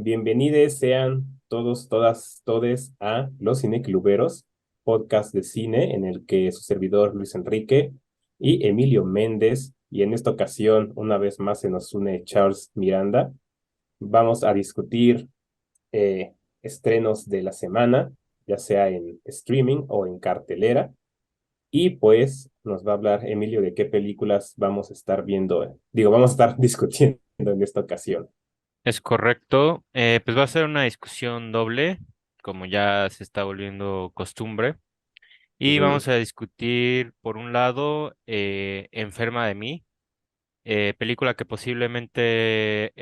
Bienvenidos sean todos, todas, todes a Los Cinecluberos, podcast de cine en el que su servidor Luis Enrique y Emilio Méndez, y en esta ocasión una vez más se nos une Charles Miranda, vamos a discutir estrenos de la semana, ya sea en streaming o en cartelera, y pues nos va a hablar Emilio de qué películas vamos a estar viendo, vamos a estar discutiendo en esta ocasión. Es correcto. Pues va a ser una discusión doble, como ya se está volviendo costumbre. Y Ujú. vamos a discutir, por un lado, Enferma de mí, película que posiblemente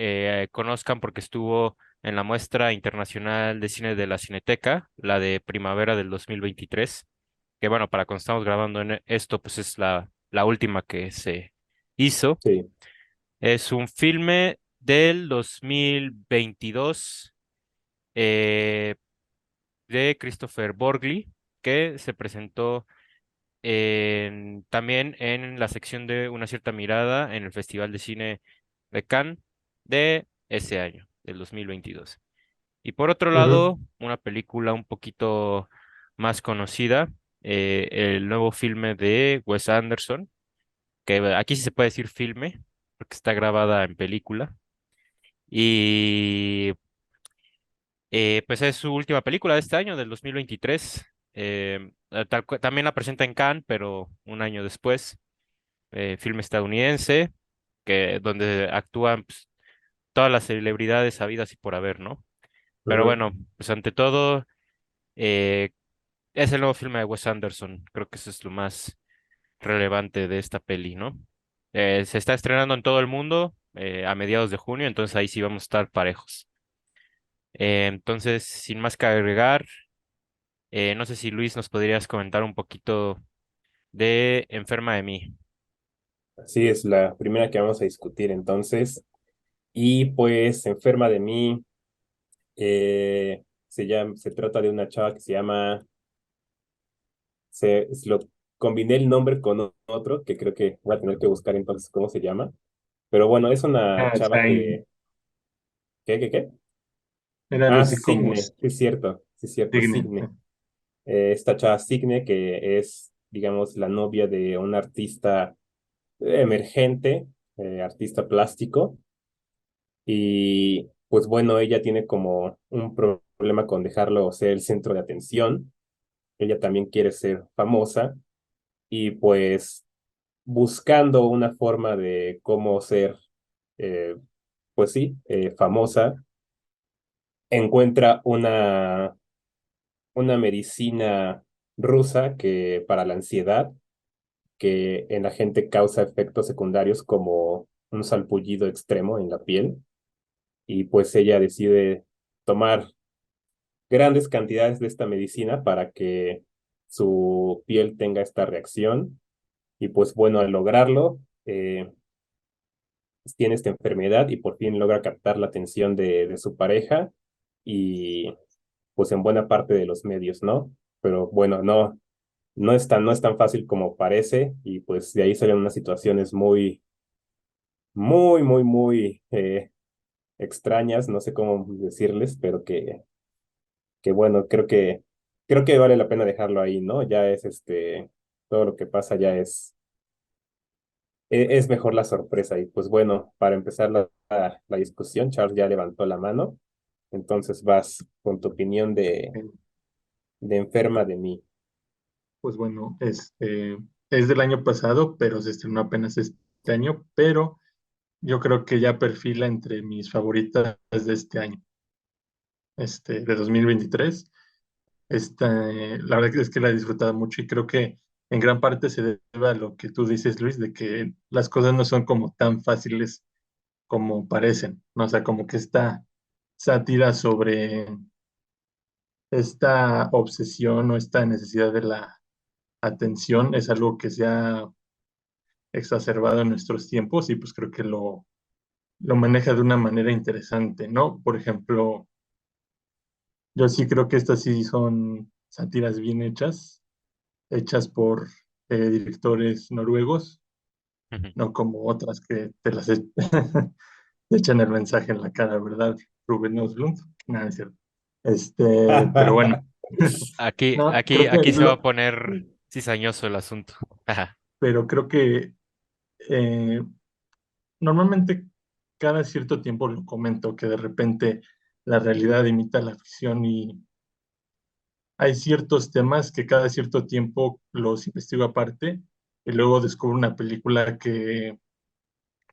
conozcan porque estuvo en la Muestra Internacional de Cine de la Cineteca, la de primavera del 2023, que bueno, para cuando estamos grabando en esto, pues es la última que se hizo. Sí. Es un filme del 2022 eh, de Christopher Borgli, que se presentó también en la sección de Una cierta mirada en el Festival de Cine de Cannes de ese año, del 2022. Y por otro Ujú. lado, una película un poquito más conocida, el nuevo filme de Wes Anderson, que aquí sí se puede decir filme, porque está grabada en película. Y pues es su última película de este año, del 2023. También la presenta en Cannes, pero un año después. Film estadounidense, donde actúan pues, todas las celebridades habidas y por haber, ¿no? Pero Ujú. bueno, pues ante todo, eh, es el nuevo filme de Wes Anderson. Creo que eso es lo más relevante de esta peli, ¿no? Se está estrenando en todo el mundo a mediados de junio, entonces ahí sí vamos a estar parejos. Entonces, sin más que agregar, no sé si Luis nos podrías comentar un poquito de Enferma de mí. Así es la primera que vamos a discutir entonces. Y pues Enferma de mí, se trata de una chava que se llama, lo combiné el nombre con otro, que creo que voy a tener que buscar entonces cómo se llama. Pero bueno, es una Ah, chava Shine. que, ¿qué? Era algo Ah, así como Signe, sí es cierto, Signe. Signe. Esta chava Signe que es, digamos, la novia de un artista emergente, artista plástico. Y pues bueno, ella tiene como un problema con dejarlo ser el centro de atención. Ella también quiere ser famosa y pues buscando una forma de cómo ser, eh, pues sí, famosa, encuentra una medicina rusa que para la ansiedad, que en la gente causa efectos secundarios como un salpullido extremo en la piel. Y pues ella decide tomar grandes cantidades de esta medicina para que su piel tenga esta reacción. Y pues bueno, al lograrlo, tiene esta enfermedad y por fin logra captar la atención de su pareja y pues en buena parte de los medios, ¿no? Pero bueno, no es tan fácil como parece y pues de ahí salen unas situaciones muy extrañas, no sé cómo decirles, pero que bueno, creo que vale la pena dejarlo ahí, ¿no? Ya es todo lo que pasa ya es mejor la sorpresa. Y pues bueno, para empezar la discusión, Charles ya levantó la mano, entonces vas con tu opinión de Enferma de mí. Pues bueno, es del año pasado, pero se estrenó apenas este año, pero yo creo que ya perfila entre mis favoritas de este año, de 2023. La verdad es que la he disfrutado mucho y creo que en gran parte se debe a lo que tú dices, Luis, de que las cosas no son como tan fáciles como parecen, ¿no? O sea, como que esta sátira sobre esta obsesión o esta necesidad de la atención es algo que se ha exacerbado en nuestros tiempos y pues creo que lo maneja de una manera interesante, ¿no? Por ejemplo, yo sí creo que estas sí son sátiras bien hechas, hechas por directores noruegos, Ujú. no como otras que te echan el mensaje en la cara, ¿verdad? Ruben Östlund. Nada, es cierto. Pero bueno, Aquí, no, aquí, creo que aquí se va a poner cizañoso el asunto. pero creo que eh, normalmente cada cierto tiempo lo comento que de repente la realidad imita la ficción y hay ciertos temas que cada cierto tiempo los investigo aparte y luego descubro una película que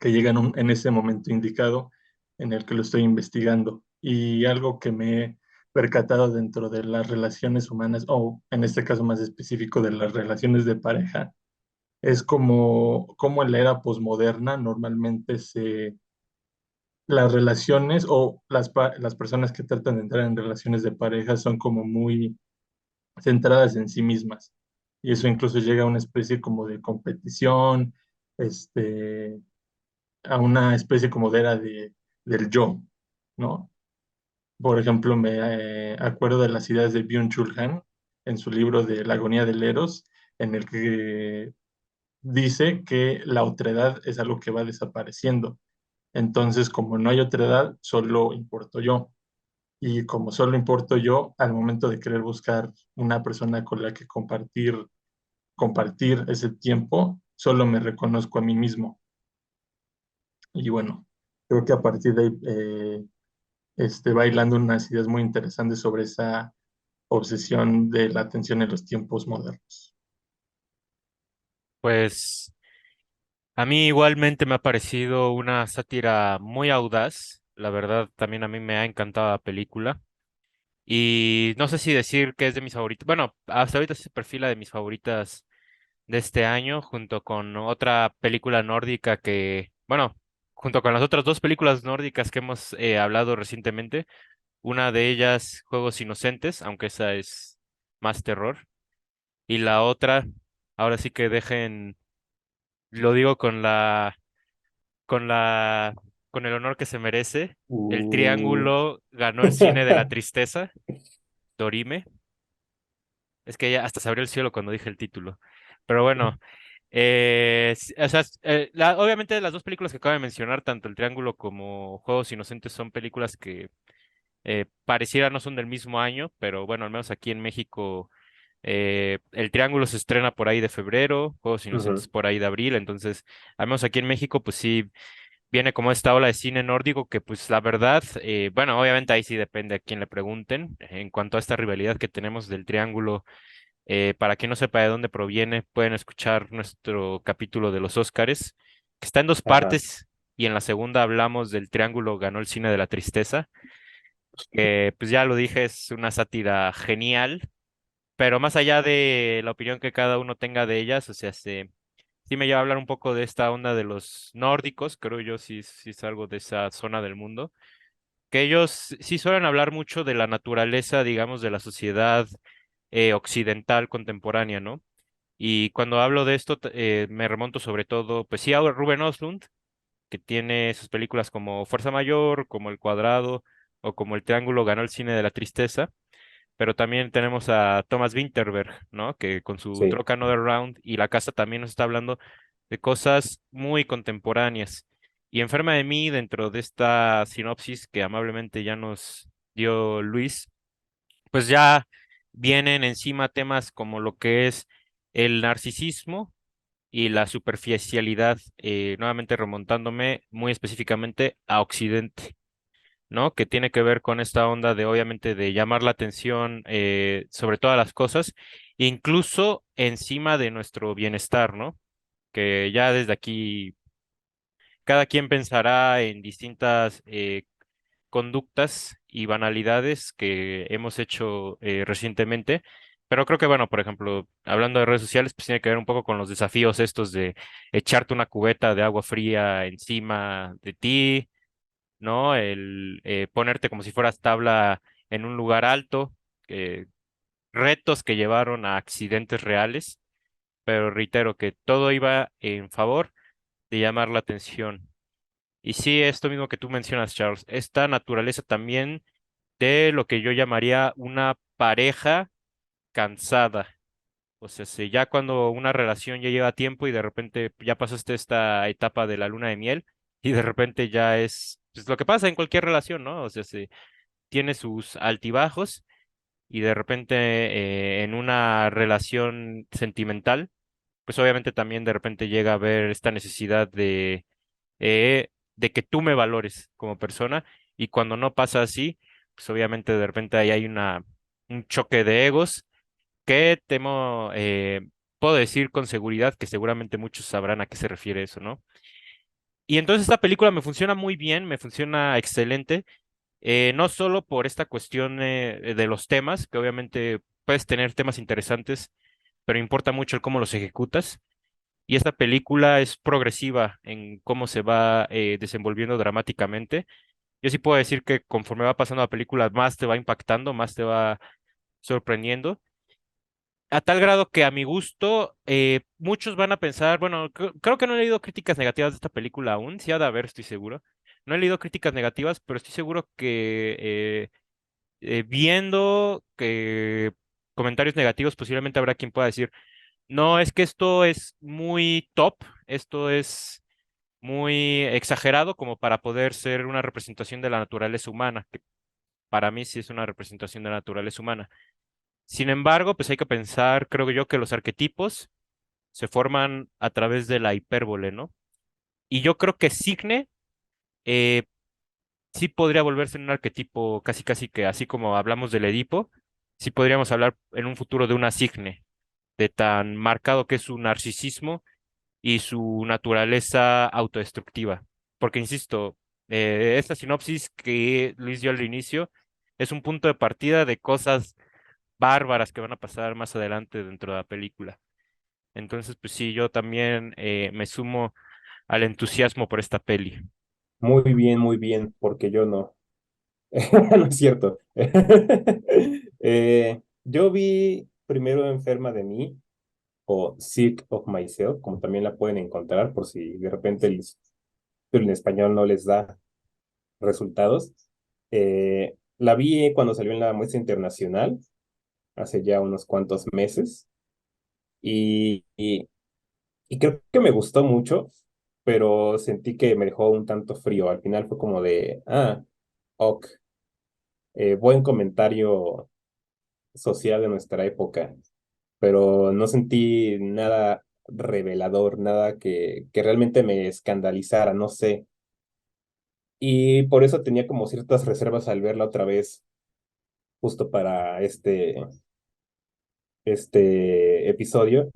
llega en ese momento indicado en el que lo estoy investigando. Y algo que me he percatado dentro de las relaciones humanas, o en este caso más específico de las relaciones de pareja, es como en la era posmoderna normalmente las relaciones o las personas que tratan de entrar en relaciones de pareja son como muy centradas en sí mismas. Y eso incluso llega a una especie como de competición, este, a una especie como de era del yo, ¿no? Por ejemplo, me acuerdo de las ideas de Byung-Chul Han en su libro de La agonía del Eros, en el que dice que la otredad es algo que va desapareciendo. Entonces, como no hay otredad, solo importo yo. Y como solo importo yo, al momento de querer buscar una persona con la que compartir ese tiempo, solo me reconozco a mí mismo. Y bueno, creo que a partir de ahí bailando unas ideas muy interesantes sobre esa obsesión de la atención en los tiempos modernos. Pues a mí igualmente me ha parecido una sátira muy audaz. La verdad, también a mí me ha encantado la película. Y no sé si decir que es de mis favoritas. Bueno, hasta ahorita se perfila de mis favoritas de este año, junto con otra película nórdica que, bueno, junto con las otras dos películas nórdicas que hemos hablado recientemente. Una de ellas, Juegos Inocentes, aunque esa es más terror. Y la otra, ahora sí que dejen, lo digo con la, con el honor que se merece. El Uh. Triángulo ganó el cine de la tristeza, Dorime. Es que ya hasta se abrió el cielo cuando dije el título. Pero bueno, o sea, obviamente las dos películas que acabo de mencionar, tanto El Triángulo como Juegos Inocentes, son películas que pareciera no son del mismo año, pero bueno, al menos aquí en México, El Triángulo se estrena por ahí de febrero, Juegos Inocentes Ujú, por ahí de abril, entonces, al menos aquí en México, pues sí, viene como esta ola de cine nórdico que pues la verdad, bueno, obviamente ahí sí depende a quién le pregunten, en cuanto a esta rivalidad que tenemos del Triángulo. Para quien no sepa de dónde proviene, pueden escuchar nuestro capítulo de los Óscares, que está en dos ajá. partes, y en la segunda hablamos del Triángulo ganó el cine de la tristeza, que pues ya lo dije, es una sátira genial, pero más allá de la opinión que cada uno tenga de ellas, o sea, sí me lleva a hablar un poco de esta onda de los nórdicos, creo yo sí es algo de esa zona del mundo, que ellos sí suelen hablar mucho de la naturaleza, digamos, de la sociedad occidental contemporánea, ¿no? Y cuando hablo de esto, me remonto sobre todo, pues sí, a Ruben Östlund, que tiene sus películas como Fuerza Mayor, como El Cuadrado o como El Triángulo ganó el cine de la tristeza, pero también tenemos a Thomas Vinterberg, ¿no? Que con su Sí, Truck Another Round y La Casa también nos está hablando de cosas muy contemporáneas. Y Enferma de mí, dentro de esta sinopsis que amablemente ya nos dio Luis, pues ya vienen encima temas como lo que es el narcisismo y la superficialidad, nuevamente remontándome muy específicamente a Occidente, ¿no? Que tiene que ver con esta onda de, obviamente, de llamar la atención sobre todas las cosas, incluso encima de nuestro bienestar, ¿no? Que ya desde aquí cada quien pensará en distintas conductas y banalidades que hemos hecho recientemente. Pero creo que, bueno, por ejemplo, hablando de redes sociales, pues tiene que ver un poco con los desafíos estos de echarte una cubeta de agua fría encima de ti, ¿no? El ponerte como si fueras tabla en un lugar alto, eh, retos que llevaron a accidentes reales, pero reitero que todo iba en favor de llamar la atención. Y sí, esto mismo que tú mencionas, Charles, esta naturaleza también de lo que yo llamaría una pareja cansada. O sea, si ya cuando una relación ya lleva tiempo y de repente ya pasaste esta etapa de la luna de miel, y de repente ya es pues, lo que pasa en cualquier relación, ¿no? O sea, tiene sus altibajos y de repente en una relación sentimental, pues obviamente también de repente llega a haber esta necesidad de que tú me valores como persona y cuando no pasa así, pues obviamente de repente ahí hay un choque de egos que temo, puedo decir con seguridad que seguramente muchos sabrán a qué se refiere eso, ¿no? Y entonces esta película me funciona muy bien, me funciona excelente, no solo por esta cuestión de los temas, que obviamente puedes tener temas interesantes, pero importa mucho el cómo los ejecutas. Y esta película es progresiva en cómo se va desenvolviendo dramáticamente. Yo sí puedo decir que conforme va pasando la película, más te va impactando, más te va sorprendiendo. A tal grado que a mi gusto, muchos van a pensar, bueno, creo que no he leído críticas negativas de esta película aún, sí ha de haber, estoy seguro. No he leído críticas negativas, pero estoy seguro que viendo que comentarios negativos, posiblemente habrá quien pueda decir, no, es que esto es muy top, esto es muy exagerado como para poder ser una representación de la naturaleza humana, que para mí sí es una representación de la naturaleza humana. Sin embargo, pues hay que pensar, creo yo, que los arquetipos se forman a través de la hipérbole, ¿no? Y yo creo que Signe eh, sí podría volverse un arquetipo casi casi que así como hablamos del Edipo, sí podríamos hablar en un futuro de una Signe, de tan marcado que es su narcisismo y su naturaleza autodestructiva. Porque, insisto, esta sinopsis que Luis dio al inicio es un punto de partida de cosas bárbaras que van a pasar más adelante dentro de la película. Entonces, pues sí, yo también me sumo al entusiasmo por esta peli. Muy bien, porque yo no. No es cierto. Yo vi primero Enferma de mí o Sick of Myself, como también la pueden encontrar por si de repente en español no les da resultados. La vi cuando salió en la muestra internacional, hace ya unos cuantos meses, y, y, y creo que me gustó mucho, pero sentí que me dejó un tanto frío. Al final fue como de, ok, buen comentario social de nuestra época, pero no sentí nada revelador, nada que realmente me escandalizara, no sé. Y por eso tenía como ciertas reservas al verla otra vez, justo para este episodio,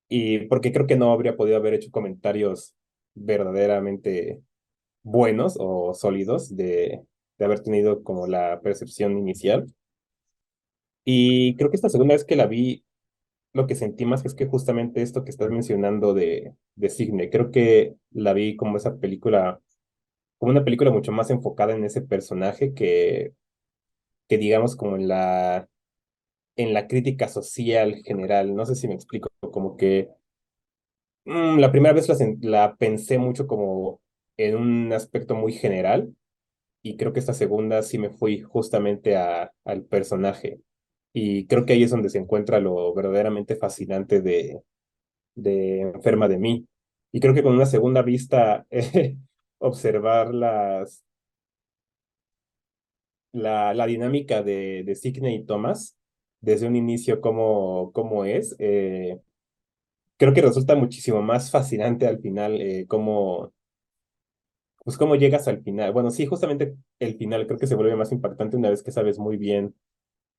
y porque creo que no habría podido haber hecho comentarios verdaderamente buenos o sólidos de haber tenido como la percepción inicial. Y creo que esta segunda vez que la vi, lo que sentí más es que justamente esto que estás mencionando de Signe, creo que la vi como esa película, como una película mucho más enfocada en ese personaje que digamos como en la crítica social general. No sé si me explico, como que la primera vez la pensé mucho como en un aspecto muy general y creo que esta segunda sí me fui justamente al personaje. Y creo que ahí es donde se encuentra lo verdaderamente fascinante de Enferma de mí. Y creo que con una segunda vista, observar la dinámica de Sidney y Thomas desde un inicio cómo es, creo que resulta muchísimo más fascinante al final pues cómo llegas al final. Bueno, sí, justamente el final creo que se vuelve más impactante una vez que sabes muy bien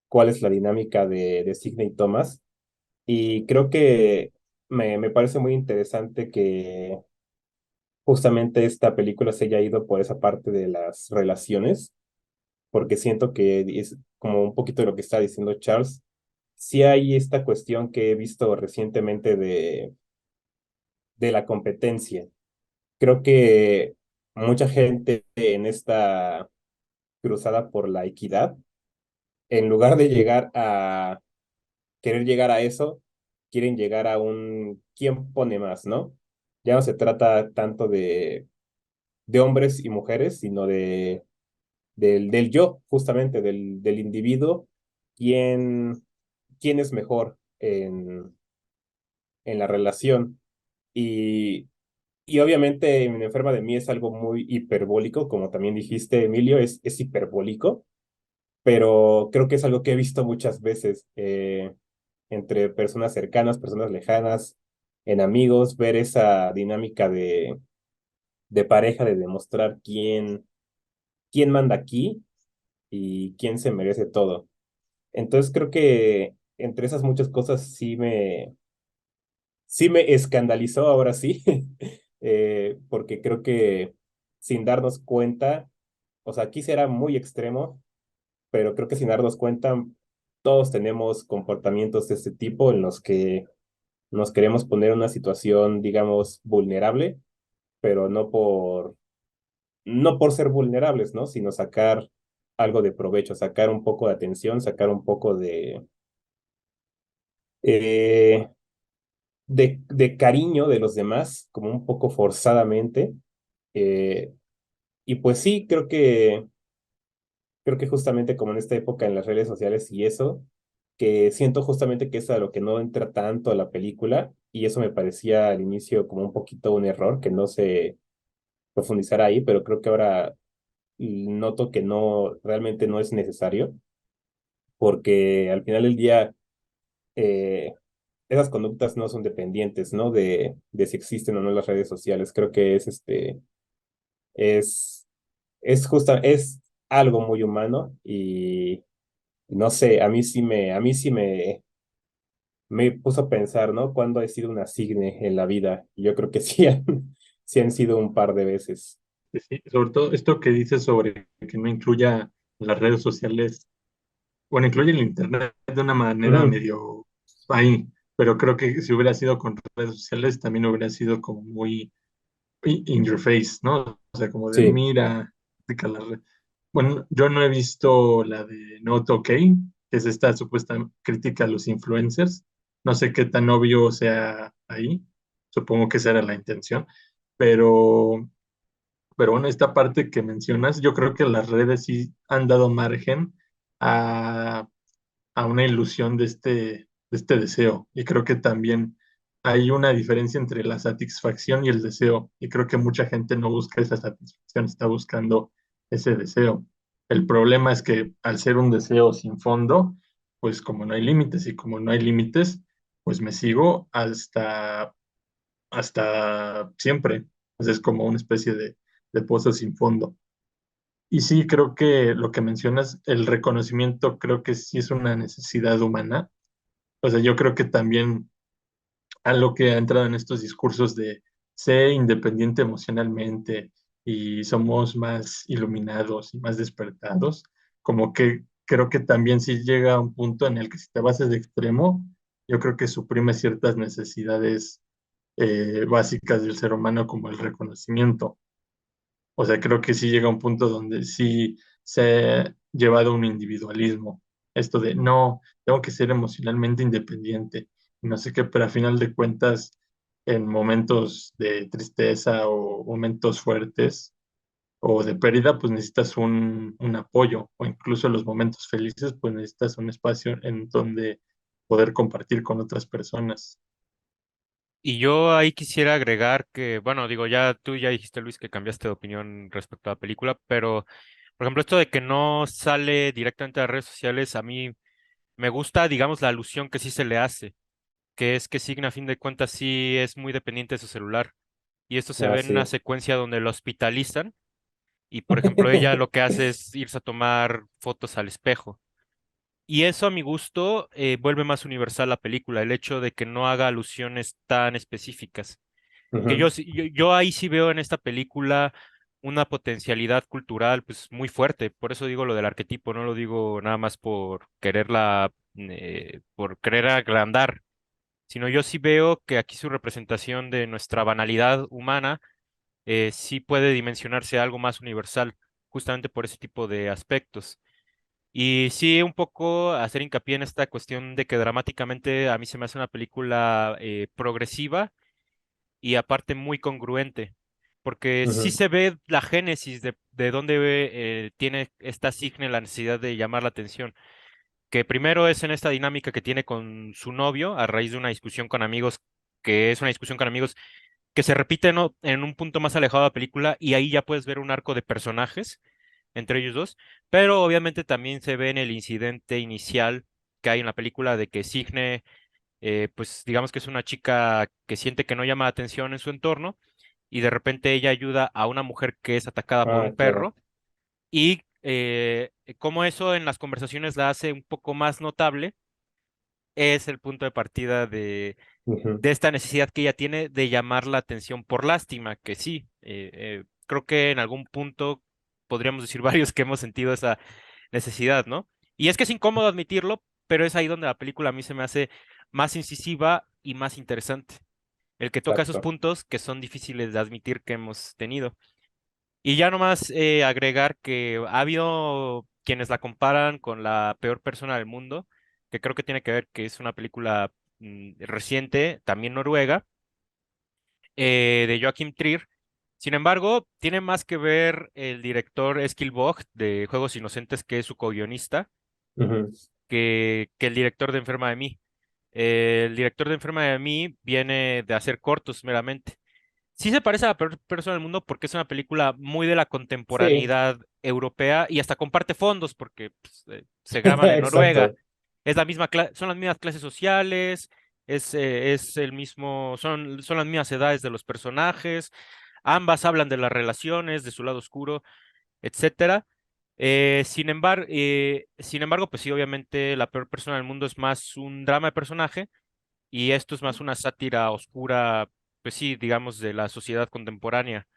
cuál es la dinámica de Sidney y Thomas. Y creo que me parece muy interesante que justamente esta película se haya ido por esa parte de las relaciones, porque siento que es como un poquito de lo que está diciendo Charles. Sí hay esta cuestión que he visto recientemente de la competencia. Creo que mucha gente en esta cruzada por la equidad, en lugar de llegar a querer llegar a eso, quieren llegar a un quién pone más, ¿no? Ya no se trata tanto de hombres y mujeres, sino del yo, justamente, del individuo, quién, quién es mejor en la relación. Y Y obviamente en Enferma de mí es algo muy hiperbólico, como también dijiste, Emilio, es hiperbólico, pero creo que es algo que he visto muchas veces entre personas cercanas, personas lejanas, en amigos, ver esa dinámica de pareja, de demostrar quién manda aquí y quién se merece todo. Entonces creo que entre esas muchas cosas sí me escandalizó ahora sí, porque creo que sin darnos cuenta, o sea, aquí será muy extremo, pero creo que sin darnos cuenta, todos tenemos comportamientos de este tipo en los que nos queremos poner en una situación, digamos, vulnerable, pero no por ser vulnerables, ¿no? Sino sacar algo de provecho, sacar un poco de atención, sacar un poco eh, de cariño de los demás, como un poco forzadamente. Eh, y pues sí, creo que justamente como en esta época en las redes sociales y eso, que siento justamente que es a lo que no entra tanto a la película, y eso me parecía al inicio como un poquito un error, que no se profundizara ahí, pero creo que ahora noto que no, realmente no es necesario, porque al final del día eh, esas conductas no son dependientes, ¿no? De si existen o no las redes sociales. Creo que es, es algo muy humano y no sé, a mí sí me puso a pensar, ¿no? ¿Cuándo he sido una signe en la vida? Y yo creo que sí han sido un par de veces. Sí, sí, sobre todo esto que dices sobre que no incluya las redes sociales, bueno, incluye el internet de una manera Ujú. medio ahí, pero creo que si hubiera sido con redes sociales también hubiera sido como muy in your face, ¿no? O sea, como de Sí. mira, aplica la red. Bueno, yo no he visto la de Not Okay, que es esta supuesta crítica a los influencers. No sé qué tan obvio sea ahí. Supongo que esa era la intención. Pero, pero bueno, esta parte que mencionas, yo creo que las redes sí han dado margen a, a una ilusión de este deseo. Y creo que también hay una diferencia entre la satisfacción y el deseo. Y creo que mucha gente no busca esa satisfacción, está buscando ese deseo. El problema es que al ser un deseo sin fondo, pues como no hay límites y como no hay límites, pues me sigo hasta siempre. Pues es como una especie de pozo sin fondo. Y sí, creo que lo que mencionas, el reconocimiento, creo que sí es una necesidad humana. O sea, yo creo que también algo que ha entrado en estos discursos de ser independiente emocionalmente y somos más iluminados y más despertados, como que creo que también sí llega a un punto en el que si te vas de extremo, yo creo que suprime ciertas necesidades básicas del ser humano como el reconocimiento. O sea, creo que sí llega a un punto donde sí se ha llevado un individualismo. Esto de, no, tengo que ser emocionalmente independiente. Y no sé qué, pero a final de cuentas, en momentos de tristeza o momentos fuertes o de pérdida, pues necesitas un apoyo. O incluso en los momentos felices, pues necesitas un espacio en donde poder compartir con otras personas. Y yo ahí quisiera agregar que, bueno, digo, ya tú ya dijiste, Luis, que cambiaste de opinión respecto a la película, pero, por ejemplo, esto de que no sale directamente a las redes sociales, a mí me gusta, digamos, la alusión que sí se le hace, que es que Signa, a fin de cuentas, sí es muy dependiente de su celular. Y esto se Ah, ve en una sí. secuencia donde lo hospitalizan y, por ejemplo, ella lo que hace es irse a tomar fotos al espejo. Y eso, a mi gusto, vuelve más universal la película, el hecho de que no haga alusiones tan específicas. Que yo, Ujú, yo ahí sí veo en esta película una potencialidad cultural pues muy fuerte. Por eso digo lo del arquetipo, no lo digo nada más por quererla, por querer agrandar, sino yo sí veo que aquí su representación de nuestra banalidad humana sí puede dimensionarse a algo más universal, justamente por ese tipo de aspectos. Y sí, un poco hacer hincapié en esta cuestión de que dramáticamente a mí se me hace una película progresiva y aparte muy congruente, porque sí ujú, se ve la génesis de dónde tiene esta Signe la necesidad de llamar la atención, que primero es en esta dinámica que tiene con su novio a raíz de una discusión con amigos, que es una discusión con amigos que se repite en un punto más alejado de la película y ahí ya puedes ver un arco de personajes entre ellos dos, pero obviamente también se ve en el incidente inicial que hay en la película de que Signe, pues digamos que es una chica que siente que no llama la atención en su entorno y de repente ella ayuda a una mujer que es atacada por un Ah, claro. perro y como eso en las conversaciones la hace un poco más notable, es el punto de partida Ujú, de esta necesidad que ella tiene de llamar la atención por lástima, que sí, creo que en algún punto podríamos decir varios que hemos sentido esa necesidad, ¿no? Y es que es incómodo admitirlo, pero es ahí donde la película a mí se me hace más incisiva y más interesante. El que toca esos exacto. puntos que son difíciles de admitir que hemos tenido. Y ya nomás agregar que ha habido quienes la comparan con la peor persona del mundo, que creo que tiene que ver que es una película reciente, también noruega, de Joachim Trier. Sin embargo, tiene más que ver el director Eskil Vogt de Juegos Inocentes, que es su co-guionista, Ujú, que el director de Enferma de mí. El director de Enferma de mí viene de hacer cortos meramente. Sí se parece a la peor persona del mundo porque es una película muy de la sí, contemporaneidad europea y hasta comparte fondos porque pues, se graban en Noruega. exacto. Es la misma son las mismas clases sociales, es el mismo, son las mismas edades de los personajes, ambas hablan de las relaciones, de su lado oscuro, etcétera. Sin embargo, pues sí, obviamente la peor persona del mundo es más un drama de personaje y esto es más una sátira oscura, pues sí, digamos, de la sociedad contemporánea,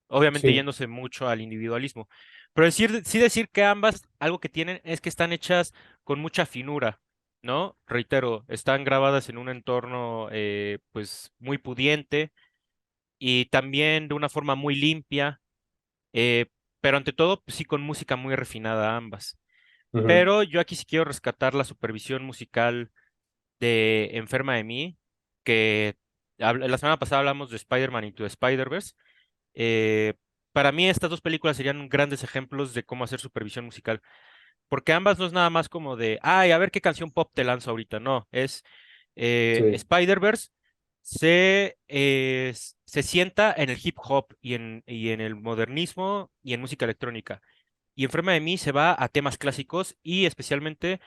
obviamente Sí, yéndose mucho al individualismo. Pero sí decir que ambas, algo que tienen es que están hechas con mucha finura, ¿no? Reitero, están grabadas en un entorno, pues, muy pudiente y también de una forma muy limpia, eh, pero ante todo, pues, sí, con música muy refinada ambas. ujú, Pero yo aquí sí quiero rescatar la supervisión musical de Enferma de mí, que la semana pasada hablamos de Spider-Man Into the Spider-Verse. Eh, para mí estas dos películas serían grandes ejemplos de cómo hacer supervisión musical, porque ambas no es nada más como de, ay, a ver qué canción pop te lanzo ahorita, no, es sí, Spider-Verse se sienta en el hip hop y en el modernismo y en música electrónica. Y Enferma de mí se va a temas clásicos y especialmente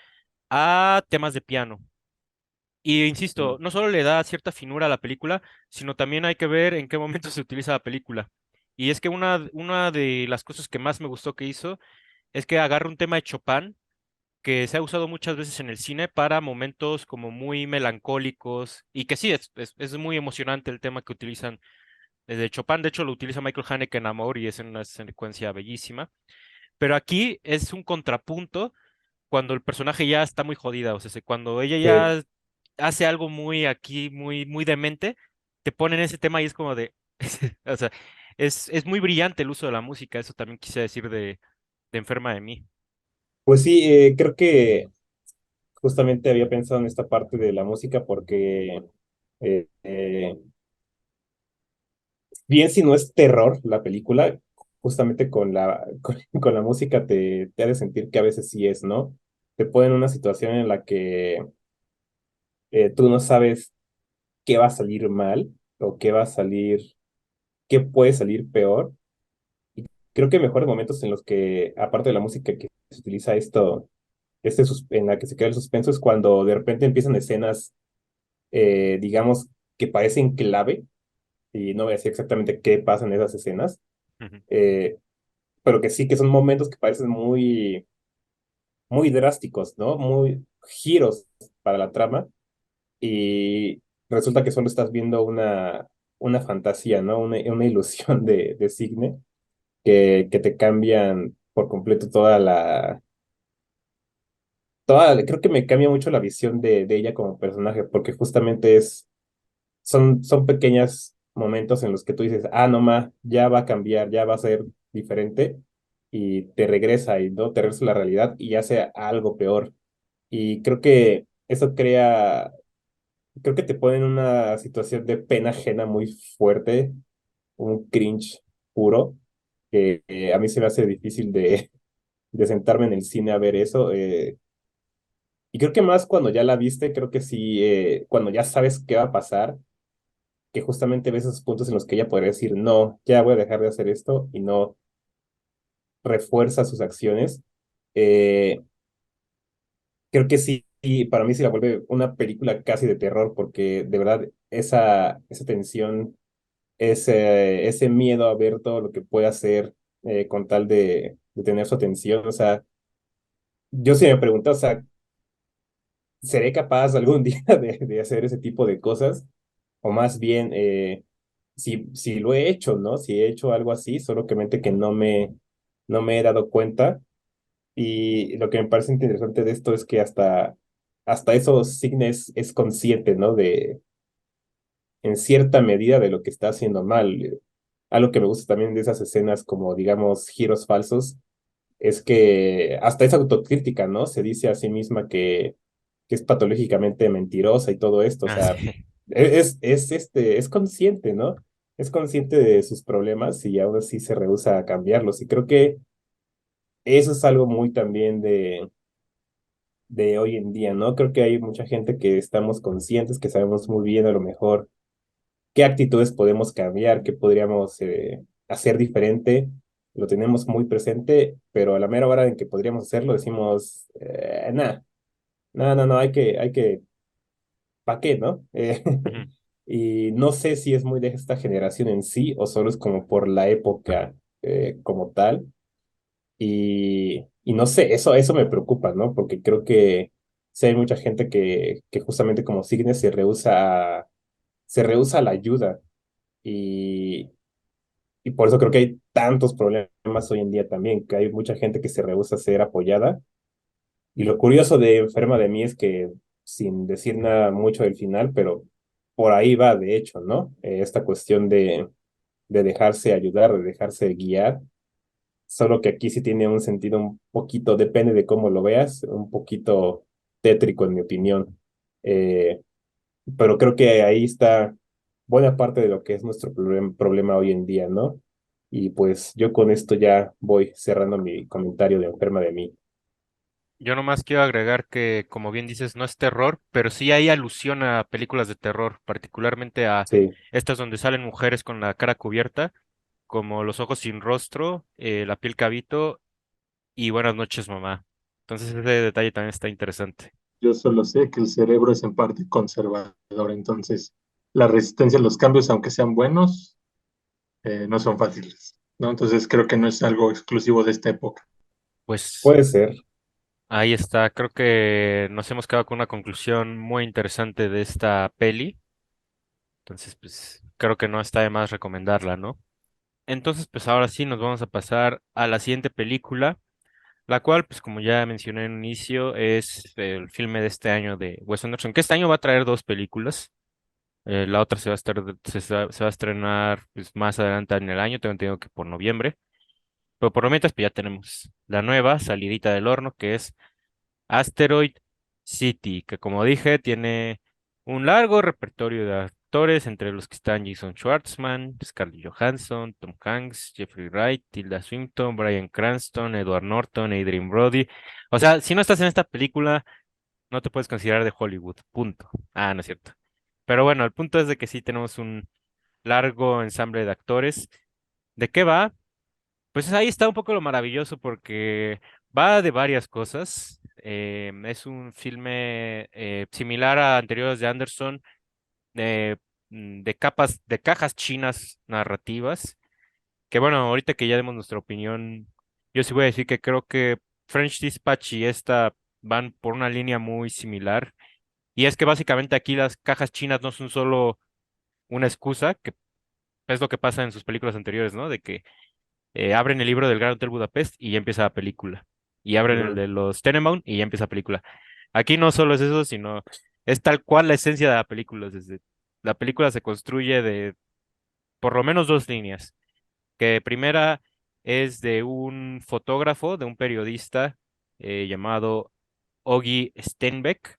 a temas de piano. Y insisto, sí, no solo le da cierta finura a la película, sino también hay que ver en qué momento se utiliza la película. Y es que una de las cosas que más me gustó que hizo es que agarra un tema de Chopin que se ha usado muchas veces en el cine para momentos como muy melancólicos y que sí, es muy emocionante el tema que utilizan de Chopin. De hecho, lo utiliza Michael Haneke en Amor y es en una secuencia bellísima. Pero aquí es un contrapunto cuando el personaje ya está muy jodida, o sea, cuando ella sí. ya hace algo muy aquí, muy demente, te ponen ese tema y es como de, o sea, es muy brillante el uso de la música, eso también quise decir de Enferma de mí. Pues sí, creo que justamente había pensado en esta parte de la música porque eh, eh, bien si no es terror la película, justamente con la música te ha de sentir que a veces sí es, ¿no? Te pone en una situación en la que tú no sabes qué va a salir mal o qué va a salir, qué puede salir peor. Y creo que mejores momentos en los que, aparte de la música que se utiliza esto, en la que se queda el suspenso es cuando de repente empiezan escenas, digamos, que parecen clave, y no voy a decir exactamente qué pasa en esas escenas, Ujú. eh, pero que sí que son momentos que parecen muy drásticos, ¿no? Muy giros para la trama, y resulta que solo estás viendo una fantasía, ¿no? Una ilusión de Signe que te cambian por completo creo que me cambia mucho la visión de ella como personaje, porque justamente son pequeños momentos en los que tú dices, ah, no ma, ya va a cambiar, ya va a ser diferente, y te regresa y no te regresa a la realidad y hace algo peor. Y creo que te pone en una situación de pena ajena muy fuerte, un cringe puro, que a mí se me hace difícil de sentarme en el cine a ver eso. Y creo que más cuando ya la viste, creo que sí, cuando ya sabes qué va a pasar, que justamente ves esos puntos en los que ella podría decir, no, ya voy a dejar de hacer esto y no refuerza sus acciones. Eh, Creo que sí, y para mí sí la vuelve una película casi de terror, porque de verdad esa tensión, ese miedo a ver todo lo que puede hacer con tal de tener su atención, o sea, yo sí me pregunto, o sea, ¿seré capaz algún día de hacer ese tipo de cosas? O más bien, si lo he hecho, ¿no? Si he hecho algo así, solo que no me he dado cuenta. Y lo que me parece interesante de esto es que hasta eso Signes es consciente, ¿no? En cierta medida de lo que está haciendo mal. Algo que me gusta también de esas escenas como, digamos, giros falsos, es que hasta es autocrítica, ¿no? Se dice a sí misma que es patológicamente mentirosa y todo esto. O Ah, sea, sí. es consciente, ¿no? Es consciente de sus problemas y aún así se rehúsa a cambiarlos. Y creo que eso es algo muy también de hoy en día, ¿no? Creo que hay mucha gente que estamos conscientes, que sabemos muy bien a lo mejor qué actitudes podemos cambiar, qué podríamos hacer diferente, lo tenemos muy presente, pero a la mera hora en que podríamos hacerlo decimos, nada, no, ¿para qué, no? Ujú. Y no sé si es muy de esta generación en sí o solo es como por la época como tal. Y no sé, eso me preocupa, ¿no? Porque creo que sí hay mucha gente que justamente como Signe se rehúsa a la ayuda. Y, y por eso creo que hay tantos problemas hoy en día también, que hay mucha gente que se rehúsa a ser apoyada. Y lo curioso de Enferma de mí es que, sin decir nada mucho del final, pero por ahí va, de hecho, ¿no? Esta cuestión de dejarse ayudar, de dejarse guiar, solo que aquí sí tiene un sentido un poquito, depende de cómo lo veas, un poquito tétrico en mi opinión. Eh, pero creo que ahí está buena parte de lo que es nuestro problema hoy en día, ¿no? Y pues yo con esto ya voy cerrando mi comentario de Enferma de mí. Yo nomás quiero agregar que, como bien dices, no es terror, pero sí hay alusión a películas de terror, particularmente a Sí, estas donde salen mujeres con la cara cubierta, como Los ojos sin rostro, La piel cabito y Buenas noches, mamá. Entonces ese detalle también está interesante. Yo solo sé que el cerebro es en parte conservador, entonces la resistencia a los cambios, aunque sean buenos, no son fáciles, ¿no? Entonces creo que no es algo exclusivo de esta época. Pues puede ser. ahí está, creo que nos hemos quedado con una conclusión muy interesante de esta peli, entonces pues creo que no está de más recomendarla, ¿no? Entonces pues ahora sí nos vamos a pasar a la siguiente película, la cual pues como ya mencioné en un inicio es el filme de este año de Wes Anderson, que este año va a traer dos películas. La otra se va a estrenar pues, más adelante en el año, tengo entendido que por noviembre. Pero por lo mientras, pues ya tenemos la nueva salidita del horno, que es Asteroid City, que como dije, tiene un largo repertorio de actores, entre los que están Jason Schwartzman, Scarlett Johansson, Tom Hanks, Jeffrey Wright, Tilda Swinton, Bryan Cranston, Edward Norton, Adrien Brody. O sea, si no estás en esta película, no te puedes considerar de Hollywood. Punto. Ah, no es cierto. Pero bueno, el punto es de que sí tenemos un largo ensamble de actores. ¿De qué va? Pues ahí está un poco lo maravilloso porque va de varias cosas. Es un filme similar a anteriores de Anderson, eh, de capas, de cajas chinas narrativas. Que bueno, ahorita que ya demos nuestra opinión, yo sí voy a decir que creo que French Dispatch y esta van por una línea muy similar. Y es que básicamente aquí las cajas chinas no son solo una excusa, que es lo que pasa en sus películas anteriores, ¿no? De que abren el libro del Gran Hotel Budapest y ya empieza la película. Y abren el Ujú. de los Tenenbaum y ya empieza la película. Aquí no solo es eso, sino es tal cual la esencia de la película. Desde la película se construye de por lo menos dos líneas. Que primera es de un fotógrafo, de un periodista llamado Ogi Steinbeck,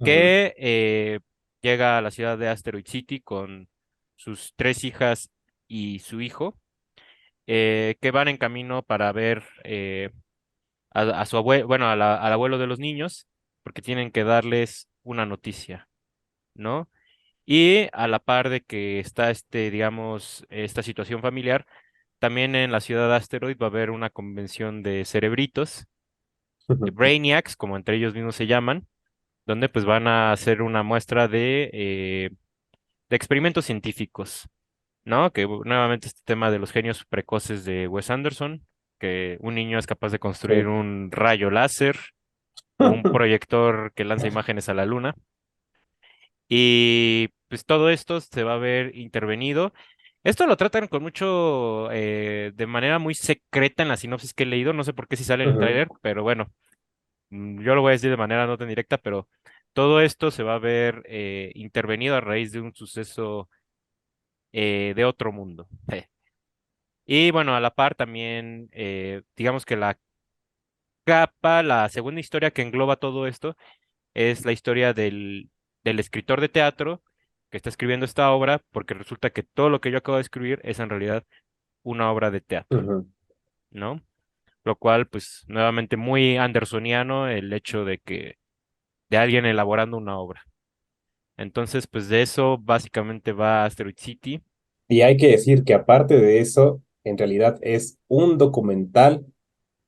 Ujú. que llega a la ciudad de Asteroid City con sus tres hijas y su hijo, que van en camino para ver a su abuelo, bueno, al abuelo de los niños, porque tienen que darles una noticia, ¿no? Y a la par de que está digamos, esta situación familiar, también en la ciudad de Asteroid va a haber una convención de cerebritos, de Brainiacs, como entre ellos mismos se llaman, donde pues van a hacer una muestra de experimentos científicos, ¿no? Que nuevamente este tema de los genios precoces de Wes Anderson, que un niño es capaz de construir Sí. un rayo láser o un proyector que lanza imágenes a la luna. Y pues todo esto se va a ver intervenido. Esto lo tratan con mucho, de manera muy secreta en la sinopsis que he leído. No sé por qué si sale en el Ujú, tráiler, pero bueno, yo lo voy a decir de manera no tan directa, pero todo esto se va a ver intervenido a raíz de un suceso de otro mundo. Y bueno, a la par también, digamos que la segunda historia que engloba todo esto es la historia del escritor de teatro que está escribiendo esta obra, porque resulta que todo lo que yo acabo de escribir es en realidad una obra de teatro, ujú. ¿no? Lo cual, pues, nuevamente muy andersoniano el hecho de que, de alguien elaborando una obra. Entonces, pues de eso básicamente va Asteroid City. Y hay que decir que aparte de eso, en realidad es un documental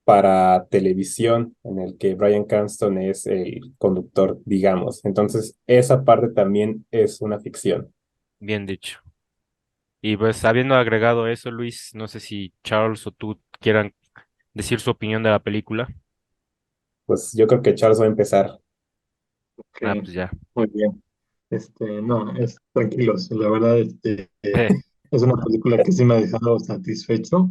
para televisión en el que Bryan Cranston es el conductor, digamos. Entonces, esa parte también es una ficción. Bien dicho. Y pues habiendo agregado eso, Luis, no sé si Charles o tú quieran decir su opinión de la película. Pues yo creo que Charles va a empezar. Ok, Ah, pues ya. muy bien. No, tranquilos. La verdad, es una película que sí me ha dejado satisfecho.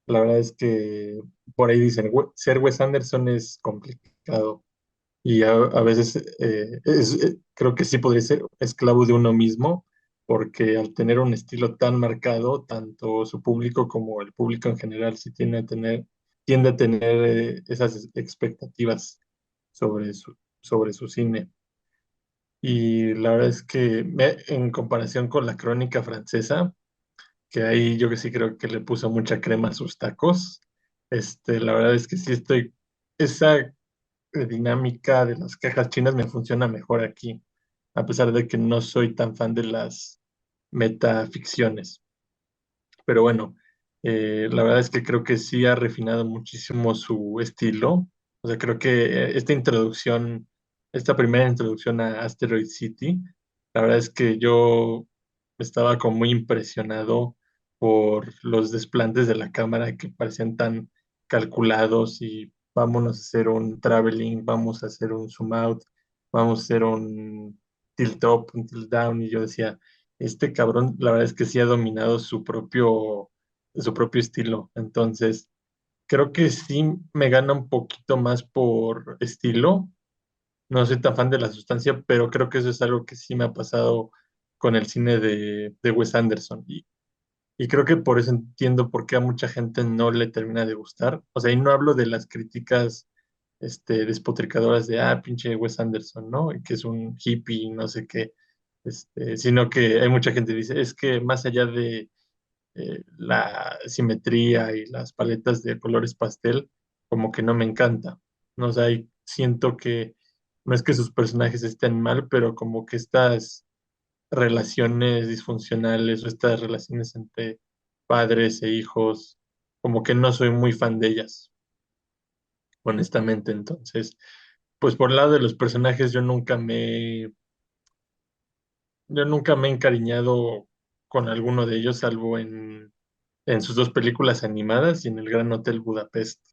La verdad es que por ahí dicen, ser Wes Anderson es complicado y a veces creo que sí podría ser esclavo de uno mismo, porque al tener un estilo tan marcado, tanto su público como el público en general sí tiende a tener esas expectativas sobre sobre su cine. Y la verdad es que en comparación con la crónica francesa, que ahí yo que sí creo que le puso mucha crema a sus tacos, la verdad es que sí esa dinámica de las cajas chinas me funciona mejor aquí, a pesar de que no soy tan fan de las metaficciones. Pero bueno, la verdad es que creo que sí ha refinado muchísimo su estilo. O sea, creo que esta primera introducción a Asteroid City, la verdad es que yo estaba como muy impresionado por los desplantes de la cámara que parecían tan calculados y vámonos a hacer un traveling, vamos a hacer un zoom out, vamos a hacer un tilt up, un tilt down, y yo decía, este cabrón, la verdad es que sí ha dominado su propio estilo. Entonces, creo que sí me gana un poquito más por estilo. No soy tan fan de la sustancia, pero creo que eso es algo que sí me ha pasado con el cine de Wes Anderson. Y creo que por eso entiendo por qué a mucha gente no le termina de gustar. O sea, y no hablo de las críticas despotricadoras de, pinche Wes Anderson, ¿no? Y que es un hippie, no sé qué, sino que hay mucha gente que dice, es que más allá de la simetría y las paletas de colores pastel, como que no me encanta. No sé, siento que no es que sus personajes estén mal, pero como que estas relaciones disfuncionales o estas relaciones entre padres e hijos, como que no soy muy fan de ellas, honestamente. Entonces, pues por el lado de los personajes, yo nunca me he encariñado con alguno de ellos, salvo en sus dos películas animadas y en el Gran Hotel Budapest.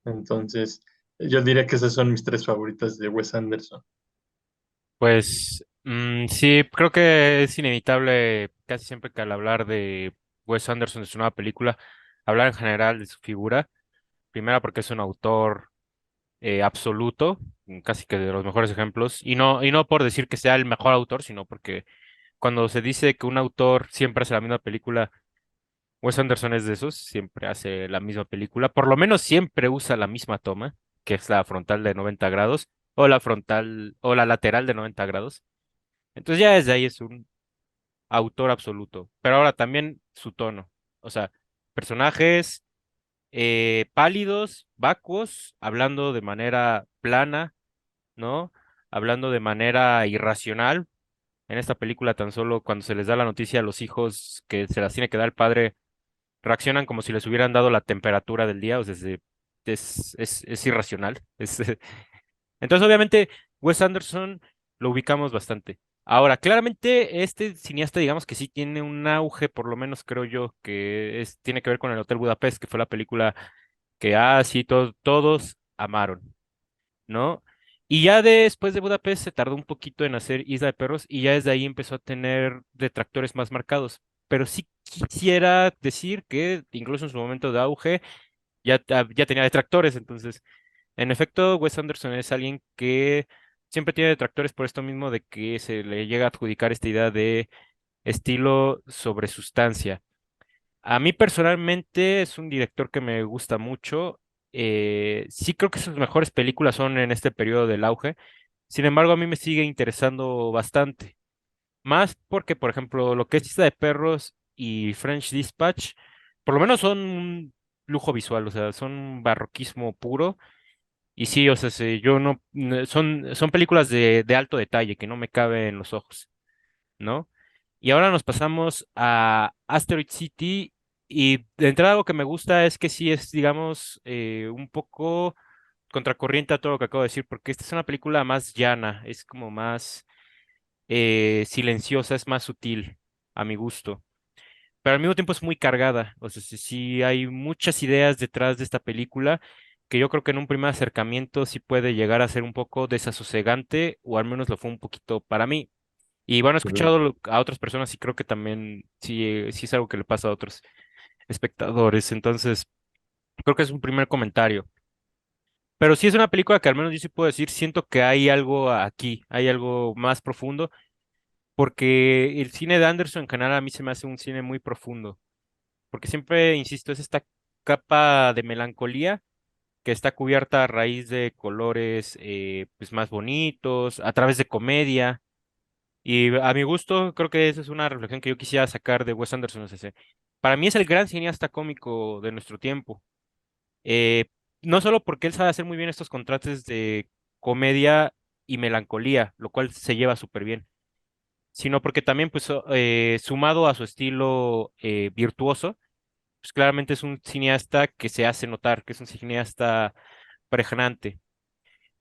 Entonces, yo diría que esas son mis tres favoritas de Wes Anderson. Pues sí, creo que es inevitable casi siempre que al hablar de Wes Anderson de su nueva película, hablar en general de su figura. Primera porque es un autor absoluto, casi que de los mejores ejemplos, y no por decir que sea el mejor autor, sino porque cuando se dice que un autor siempre hace la misma película, Wes Anderson es de esos, siempre hace la misma película, por lo menos siempre usa la misma toma, que es la frontal de 90 grados, o la frontal, o la lateral de 90 grados. Entonces ya desde ahí es un autor absoluto, pero ahora también su tono, o sea, personajes pálidos, vacuos, hablando de manera plana, ¿no? Hablando de manera irracional, En esta película tan solo cuando se les da la noticia a los hijos que se las tiene que dar el padre, reaccionan como si les hubieran dado la temperatura del día, o sea, es irracional. Entonces, obviamente, Wes Anderson lo ubicamos bastante. Ahora, claramente, este cineasta, digamos que sí tiene un auge, por lo menos creo yo, tiene que ver con el Hotel Budapest, que fue la película que, sí, todos amaron, ¿no? Y ya después de Budapest se tardó un poquito en hacer Isla de Perros y ya desde ahí empezó a tener detractores más marcados. Pero sí quisiera decir que incluso en su momento de auge ya tenía detractores, entonces en efecto, Wes Anderson es alguien que siempre tiene detractores por esto mismo de que se le llega a adjudicar esta idea de estilo sobre sustancia. A mí personalmente es un director que me gusta mucho. Sí creo que sus mejores películas son en este periodo del auge. Sin embargo, a mí me sigue interesando bastante. Más porque, por ejemplo, lo que es Isla de Perros y French Dispatch, por lo menos son un lujo visual, o sea, son barroquismo puro y sí, o sea, sí, yo no, son películas de alto detalle que no me cabe en los ojos, ¿no? Y ahora nos pasamos a Asteroid City y de entrada algo que me gusta es que sí es, digamos, un poco contracorriente a todo lo que acabo de decir, porque esta es una película más llana, es como más silenciosa, es más sutil, a mi gusto. Pero al mismo tiempo es muy cargada. O sea, sí, sí hay muchas ideas detrás de esta película que yo creo que en un primer acercamiento sí puede llegar a ser un poco desasosegante, o al menos lo fue un poquito para mí. Y bueno, he Ujú. escuchado a otras personas y creo que también sí, sí es algo que le pasa a otros espectadores. Entonces, creo que es un primer comentario. Pero sí es una película que al menos yo sí puedo decir, siento que hay algo aquí, hay algo más profundo, porque el cine de Anderson en general a mí se me hace un cine muy profundo. Porque siempre, insisto, es esta capa de melancolía que está cubierta a raíz de colores pues más bonitos, a través de comedia. Y a mi gusto, creo que esa es una reflexión que yo quisiera sacar de Wes Anderson. Para mí es el gran cineasta cómico de nuestro tiempo. Eh, no solo porque él sabe hacer muy bien estos contrastes de comedia y melancolía, lo cual se lleva súper bien, sino porque también, pues, sumado a su estilo virtuoso, pues claramente es un cineasta que se hace notar, que es un cineasta pregnante.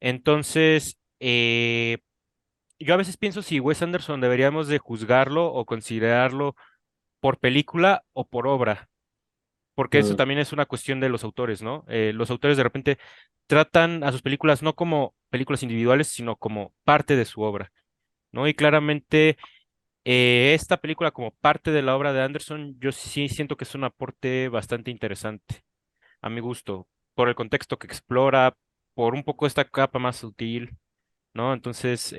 Entonces, yo a veces pienso si Wes Anderson deberíamos de juzgarlo o considerarlo por película o por obra, porque eso Mm. también es una cuestión de los autores, ¿no? Los autores de repente tratan a sus películas no como películas individuales, sino como parte de su obra, ¿no? Y claramente esta película como parte de la obra de Anderson, yo sí siento que es un aporte bastante interesante a mi gusto, por el contexto que explora, por un poco esta capa más sutil, ¿no? Entonces,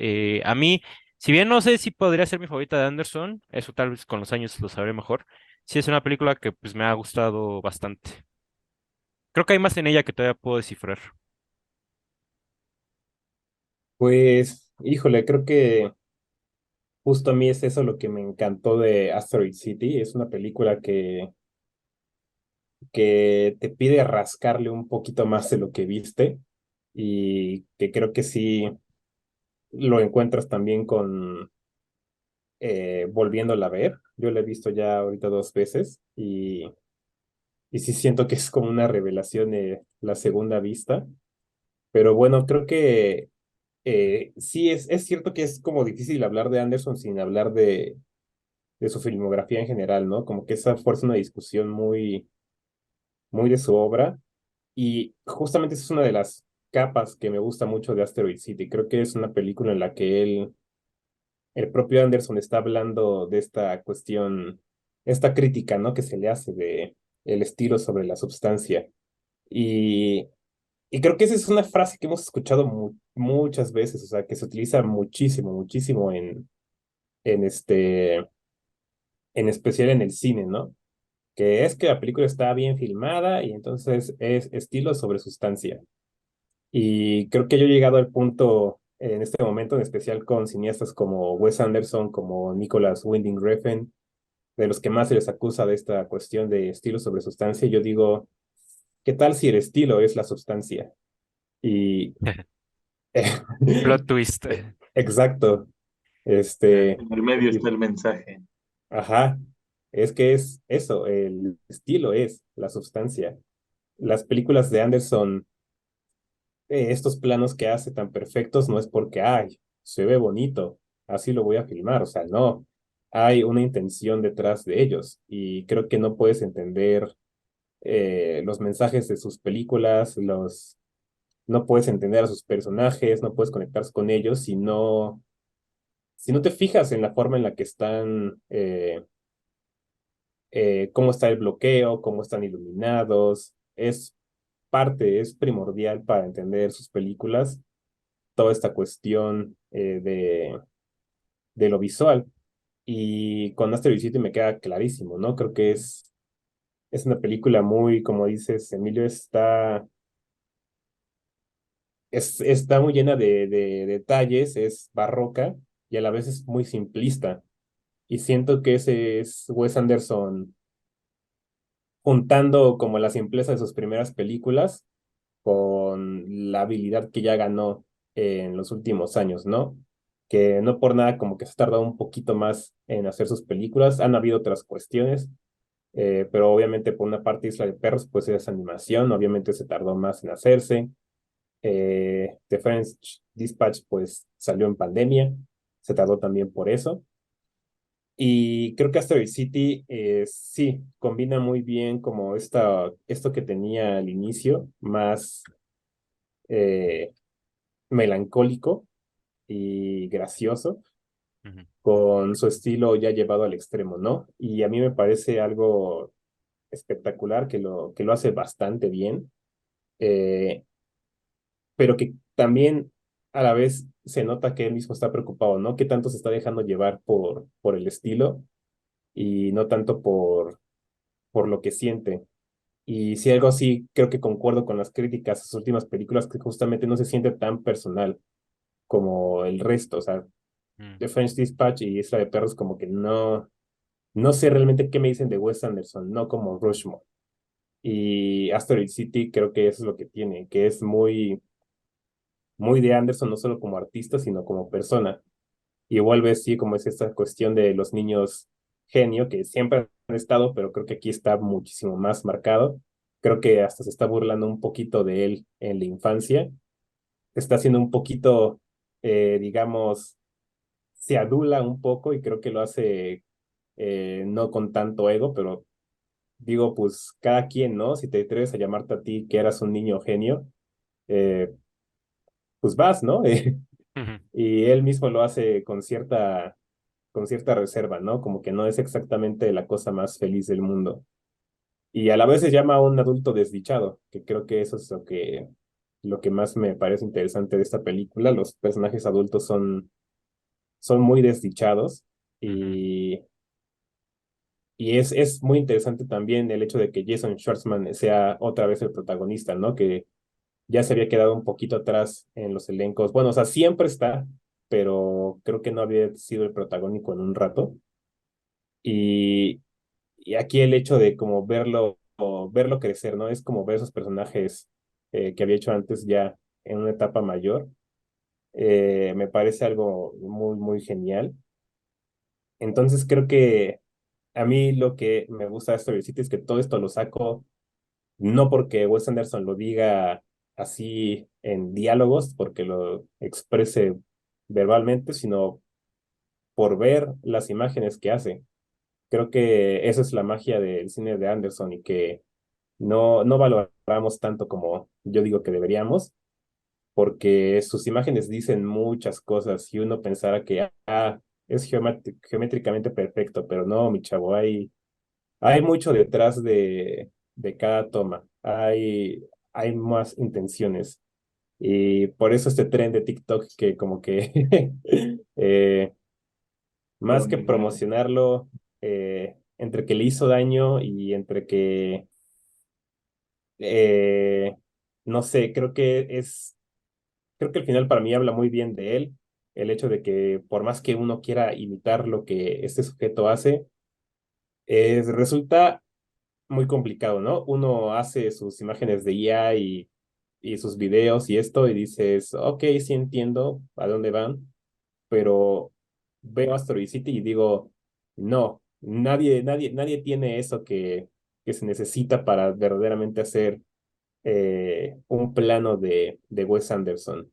a mí, si bien no sé si podría ser mi favorita de Anderson, eso tal vez con los años lo sabré mejor, sí es una película que pues me ha gustado bastante. Creo que hay más en ella que todavía puedo descifrar. Pues, híjole, creo que justo a mí es eso lo que me encantó de Asteroid City. Es una película que te pide rascarle un poquito más de lo que viste y que creo que sí lo encuentras también con volviéndola a ver. Yo la he visto ya ahorita 2 veces y sí siento que es como una revelación de la segunda vista. Pero bueno, creo que sí es cierto que es como difícil hablar de Anderson sin hablar de su filmografía en general, ¿no? Como que esa fuerza una discusión muy de su obra. Y justamente esa es una de las capas que me gusta mucho de Asteroid City. Creo que es una película en la que el propio Anderson está hablando de esta cuestión, esta crítica, ¿no? Que se le hace de el estilo sobre la substancia. Y, y creo que esa es una frase que hemos escuchado muchas veces, o sea, que se utiliza muchísimo en en especial en el cine, ¿no? Que es que la película está bien filmada y entonces es estilo sobre sustancia. Y creo que yo he llegado al punto en este momento, en especial con cineastas como Wes Anderson, como Nicholas Winding Refn, de los que más se les acusa de esta cuestión de estilo sobre sustancia. Yo digo, ¿qué tal si el estilo es la sustancia? Y Plot twist. exacto. Este, En el medio y, está el mensaje. ajá, es que es eso, el estilo es la sustancia. Las películas de Anderson, estos planos que hace tan perfectos no es porque, ay, se ve bonito, así lo voy a filmar, o sea, no, hay una intención detrás de ellos y creo que no puedes entender los mensajes de sus películas, no puedes entender a sus personajes, no puedes conectar con ellos si no te fijas en la forma en la que están, cómo está el bloqueo, cómo están iluminados, es primordial para entender sus películas toda esta cuestión de lo visual. Y con Asteroid City me queda clarísimo, ¿no? Creo que es una película muy, como dices, Emilio, está muy llena de detalles, es barroca y a la vez es muy simplista. Y siento que ese es Wes Anderson juntando como la simpleza de sus primeras películas con la habilidad que ya ganó en los últimos años, ¿no? Que no por nada como que se ha tardado un poquito más en hacer sus películas. Han habido otras cuestiones, pero obviamente por una parte Isla de Perros pues es animación, obviamente se tardó más en hacerse. The French Dispatch pues salió en pandemia, se tardó también por eso. Y creo que Asteroid City sí combina muy bien como esto que tenía al inicio, más eh, melancólico y gracioso, Ujú. con su estilo ya llevado al extremo, ¿no? Y a mí me parece algo espectacular que lo hace bastante bien, eh, pero que también a la vez se nota que él mismo está preocupado, ¿no? Que tanto se está dejando llevar por el estilo y no tanto por lo que siente. Y si algo así, creo que concuerdo con las críticas a sus últimas películas, que justamente no se siente tan personal como el resto. O sea, Mm. The French Dispatch y Isla de Perros como que no sé realmente qué me dicen de Wes Anderson, no como Rushmore. Y Asteroid City creo que eso es lo que tiene, que es muy de Anderson, no solo como artista, sino como persona. Y vuelve, sí, como es esta cuestión de los niños genio, que siempre han estado, pero creo que aquí está muchísimo más marcado. Creo que hasta se está burlando un poquito de él en la infancia. Está haciendo un poquito, digamos, se adula un poco y creo que lo hace no con tanto ego, pero digo, pues cada quien, ¿no? Si te atreves a llamarte a ti que eras un niño genio, eh, pues vas, ¿no? Ujú. Y él mismo lo hace con cierta reserva, ¿no? Como que no es exactamente la cosa más feliz del mundo. Y a la vez se llama a un adulto desdichado, que creo que eso es lo que más me parece interesante de esta película. Los personajes adultos son muy desdichados Ujú. y es muy interesante también el hecho de que Jason Schwartzman sea otra vez el protagonista, ¿no? Que ya se había quedado un poquito atrás en los elencos. Bueno, o sea, siempre está, pero creo que no había sido el protagónico en un rato. Y, y aquí el hecho de como verlo crecer, ¿no? Es como ver esos personajes que había hecho antes ya en una etapa mayor. Me parece algo muy, muy genial. Entonces creo que a mí lo que me gusta de Story City es que todo esto lo saco no porque Wes Anderson lo diga así en diálogos, porque lo exprese verbalmente, sino por ver las imágenes que hace. Creo que esa es la magia del cine de Anderson y que no valoramos tanto como yo digo que deberíamos, porque sus imágenes dicen muchas cosas y uno pensara que es geométricamente perfecto, pero no, mi chavo, hay mucho detrás de cada toma, hay más intenciones. Y por eso este tren de TikTok que como que eh, Lo más que ninguneo. promocionarlo, entre que le hizo daño y entre que, eh, no sé, creo que al final para mí habla muy bien de él, el hecho de que por más que uno quiera imitar lo que este sujeto hace, resulta muy complicado, ¿no? Uno hace sus imágenes de IA y sus videos y esto y dices, ok, sí entiendo a dónde van, pero veo Asteroid City y digo, no, nadie tiene eso que se necesita para verdaderamente hacer un plano de Wes Anderson.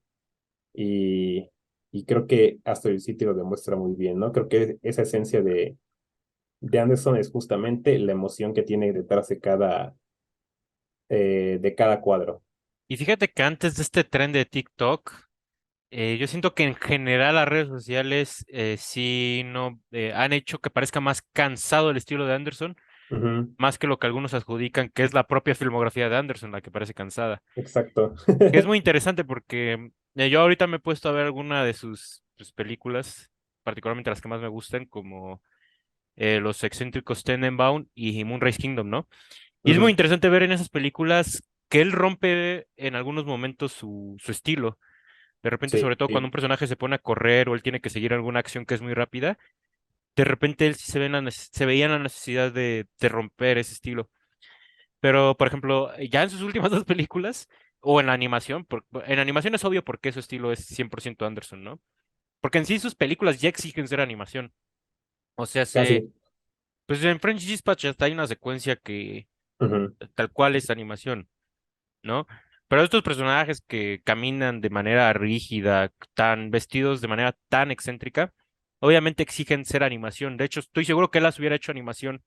Y, y creo que Asteroid City lo demuestra muy bien, ¿no? Creo que esa esencia de Anderson es justamente la emoción que tiene detrás de cada cuadro. Y fíjate que antes de este tren de TikTok, yo siento que en general las redes sociales sí no han hecho que parezca más cansado el estilo de Anderson, Ujú, más que lo que algunos adjudican, que es la propia filmografía de Anderson la que parece cansada. exacto. Que es muy interesante porque yo ahorita me he puesto a ver alguna de sus películas, particularmente las que más me gustan, como Los excéntricos Tenenbaum y Moonrise Kingdom, ¿no? Y es muy Ujú, interesante ver en esas películas que él rompe en algunos momentos su estilo. De repente, sí, sobre todo cuando un personaje se pone a correr o él tiene que seguir alguna acción que es muy rápida, de repente él sí se veía en la necesidad de romper ese estilo. Pero, por ejemplo, ya en sus últimas dos películas, o en la animación, en animación es obvio porque su estilo es 100% Anderson, ¿no? Porque en sí sus películas ya exigen ser animación. O sea, casi. pues en French Dispatch hasta hay una secuencia que Ujú, tal cual es animación, ¿no? Pero estos personajes que caminan de manera rígida, tan vestidos de manera tan excéntrica, obviamente exigen ser animación. De hecho, estoy seguro que él las hubiera hecho animación,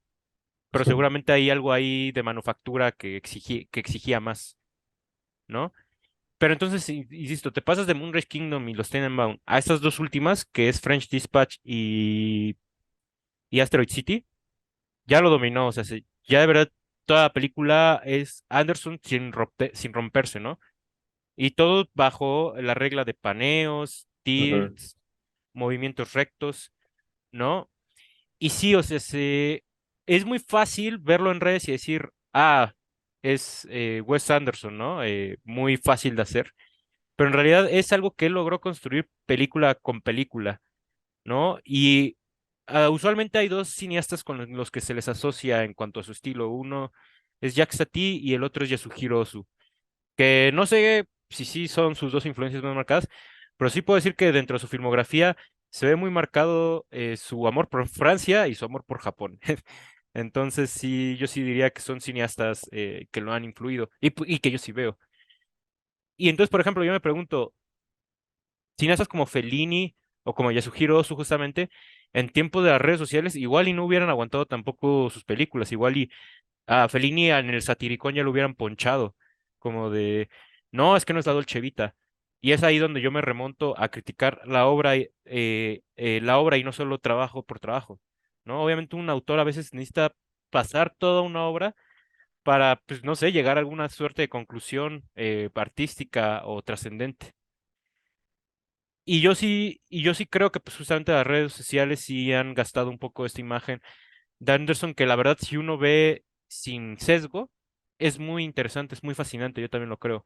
pero seguramente hay algo ahí de manufactura que exigía más, ¿no? Pero entonces, insisto, te pasas de Moonrise Kingdom y los Tenenbaum a estas dos últimas, que es French Dispatch y Asteroid City, ya lo dominó, o sea, ya de verdad toda la película es Anderson sin romperse, ¿no? Y todo bajo la regla de paneos, ujú, tilts, movimientos rectos, ¿no? Y sí, o sea, es muy fácil verlo en redes y decir, ah, es Wes Anderson, ¿no? Muy fácil de hacer. Pero en realidad es algo que él logró construir película con película, ¿no? Y usualmente hay dos cineastas con los que se les asocia en cuanto a su estilo. Uno es Jack Satie y el otro es Yasuhiro Ozu, que no sé si sí son sus dos influencias más marcadas, pero sí puedo decir que dentro de su filmografía se ve muy marcado su amor por Francia y su amor por Japón. Entonces sí, yo sí diría que son cineastas que lo han influido y que yo sí veo. Y entonces, por ejemplo, yo me pregunto, cineastas como Fellini o como Yasuhiro Ozu justamente, en tiempo de las redes sociales, igual y no hubieran aguantado tampoco sus películas, igual y a Fellini en el Satiricón ya lo hubieran ponchado, como de, no, es que no es la Dolce Vita. Y es ahí donde yo me remonto a criticar la obra y no solo trabajo por trabajo, ¿no? Obviamente un autor a veces necesita pasar toda una obra para, pues, no sé, llegar a alguna suerte de conclusión artística o trascendente. Y yo sí creo que pues, justamente las redes sociales sí han gastado un poco esta imagen de Anderson, que la verdad, si uno ve sin sesgo, es muy interesante, es muy fascinante, yo también lo creo.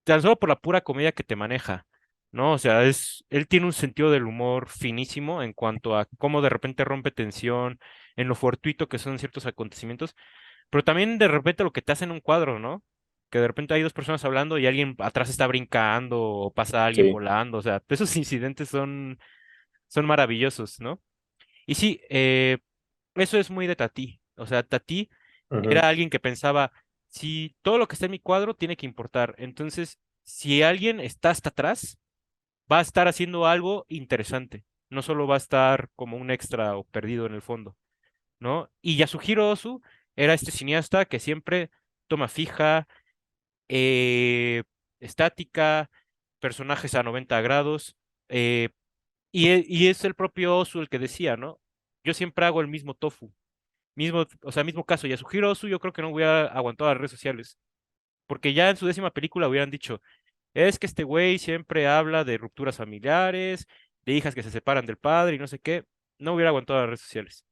Tan solo por la pura comedia que te maneja, ¿no? O sea, él tiene un sentido del humor finísimo en cuanto a cómo de repente rompe tensión, en lo fortuito que son ciertos acontecimientos, pero también de repente lo que te hace en un cuadro, ¿no? Que de repente hay dos personas hablando y alguien atrás está brincando o pasa alguien sí. volando, o sea, esos incidentes son maravillosos, ¿no? Y sí, eso es muy de Tati. O sea, Tati Ujú, era alguien que pensaba, si todo lo que está en mi cuadro tiene que importar, entonces, si alguien está hasta atrás, va a estar haciendo algo interesante, no solo va a estar como un extra o perdido en el fondo, ¿no? Y Yasuhiro Ozu era este cineasta que siempre toma fija, eh, estática, personajes a 90 grados, eh, y es el propio Ozu el que decía, ¿no? Yo siempre hago el mismo tofu. O sea, mismo caso, Yasuhiro Ozu yo creo que no hubiera aguantado las redes sociales, porque ya en su décima película hubieran dicho, es que este güey siempre habla de rupturas familiares, de hijas que se separan del padre y no sé qué, no hubiera aguantado las redes sociales.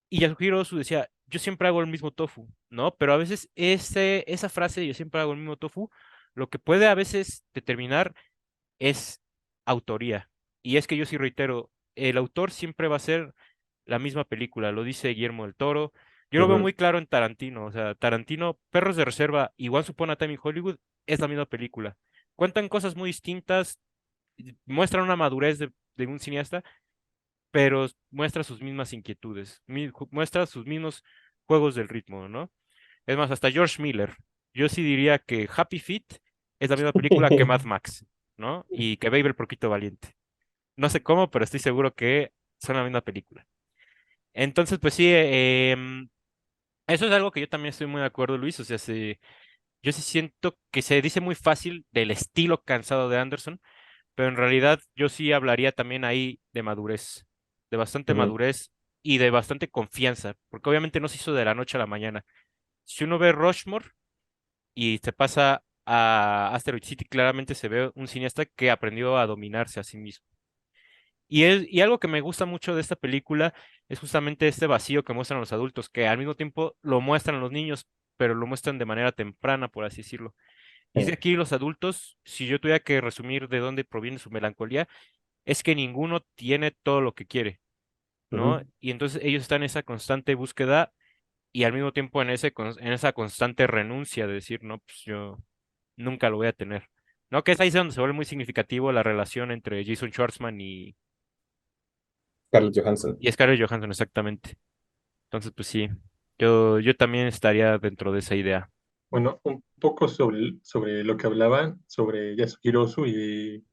Y Yasuhiro Ozu decía, yo siempre hago el mismo tofu, ¿no? Pero a veces esa frase de yo siempre hago el mismo tofu, lo que puede a veces determinar es autoría. Y es que yo sí reitero, el autor siempre va a ser la misma película, lo dice Guillermo del Toro. Yo lo veo ujú, muy claro en Tarantino, o sea, Tarantino, Perros de Reserva y Once Upon a Time in Hollywood es la misma película. Cuentan cosas muy distintas, muestran una madurez de un cineasta, pero muestra sus mismas inquietudes, muestra sus mismos juegos del ritmo, ¿no? Es más, hasta George Miller. Yo sí diría que Happy Feet es la misma película que Mad Max, ¿no? Y que Babe el Porquito Valiente. No sé cómo, pero estoy seguro que son la misma película. Entonces, pues sí, eso es algo que yo también estoy muy de acuerdo, Luis. O sea, yo sí siento que se dice muy fácil del estilo cansado de Anderson, pero en realidad yo sí hablaría también ahí de madurez, de bastante Ujú. madurez y de bastante confianza, porque obviamente no se hizo de la noche a la mañana. Si uno ve Rushmore y se pasa a Asteroid City, claramente se ve un cineasta que aprendió a dominarse a sí mismo. Y algo que me gusta mucho de esta película es justamente este vacío que muestran los adultos, que al mismo tiempo lo muestran los niños, pero lo muestran de manera temprana, por así decirlo. Y es que aquí los adultos, si yo tuviera que resumir de dónde proviene su melancolía, es que ninguno tiene todo lo que quiere, ¿no? Ujú. Y entonces ellos están en esa constante búsqueda y al mismo tiempo en esa constante renuncia de decir, no, pues yo nunca lo voy a tener. ¿No? Que es ahí donde se vuelve muy significativo la relación entre Jason Schwartzman Scarlett Johansson. y Scarlett Johansson, exactamente. Entonces, pues sí, yo también estaría dentro de esa idea. Bueno, un poco sobre lo que hablaban, sobre Yasuhiro Ozu y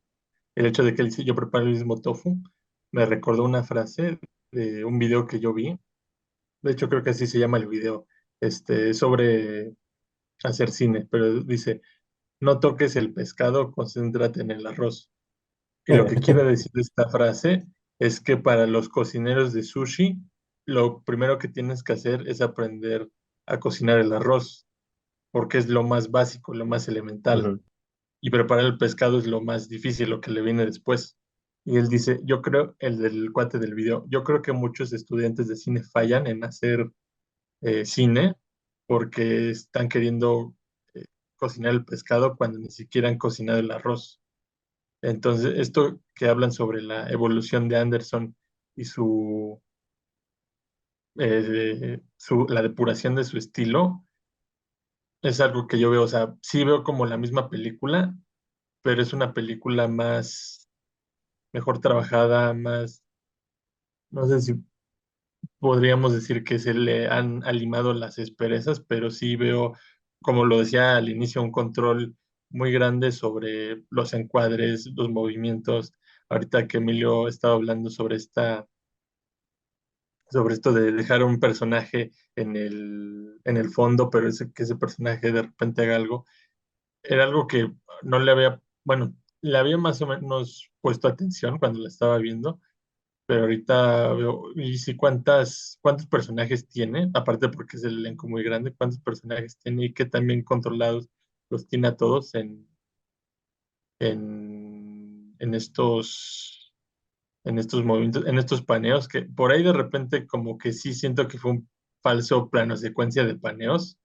el hecho de que él dice, yo preparo el mismo tofu, me recordó una frase de un video que yo vi. De hecho, creo que así se llama el video, sobre hacer cine, pero dice, no toques el pescado, concéntrate en el arroz. Y lo que quiere decir esta frase es que para los cocineros de sushi, lo primero que tienes que hacer es aprender a cocinar el arroz, porque es lo más básico, lo más elemental. Ujú. Y preparar el pescado es lo más difícil, lo que le viene después. Y él dice, yo creo, el del cuate del video, yo creo que muchos estudiantes de cine fallan en hacer cine porque están queriendo cocinar el pescado cuando ni siquiera han cocinado el arroz. Entonces, esto que hablan sobre la evolución de Anderson y la depuración de su estilo, es algo que yo veo, o sea, sí veo como la misma película, pero es una película más, mejor trabajada, más, no sé si podríamos decir que se le han alimado las asperezas, pero sí veo, como lo decía al inicio, un control muy grande sobre los encuadres, los movimientos. Ahorita que Emilio estaba hablando sobre esto de dejar un personaje en el fondo, pero que ese personaje de repente haga algo, era algo que no le había, bueno, le había más o menos puesto atención cuando la estaba viendo, pero ahorita veo, y sí, cuántos personajes tiene, aparte porque es el elenco muy grande, cuántos personajes tiene y qué tan bien controlados los tiene a todos en estos movimientos, en estos paneos, que por ahí de repente como que sí siento que fue un falso plano secuencia de paneos,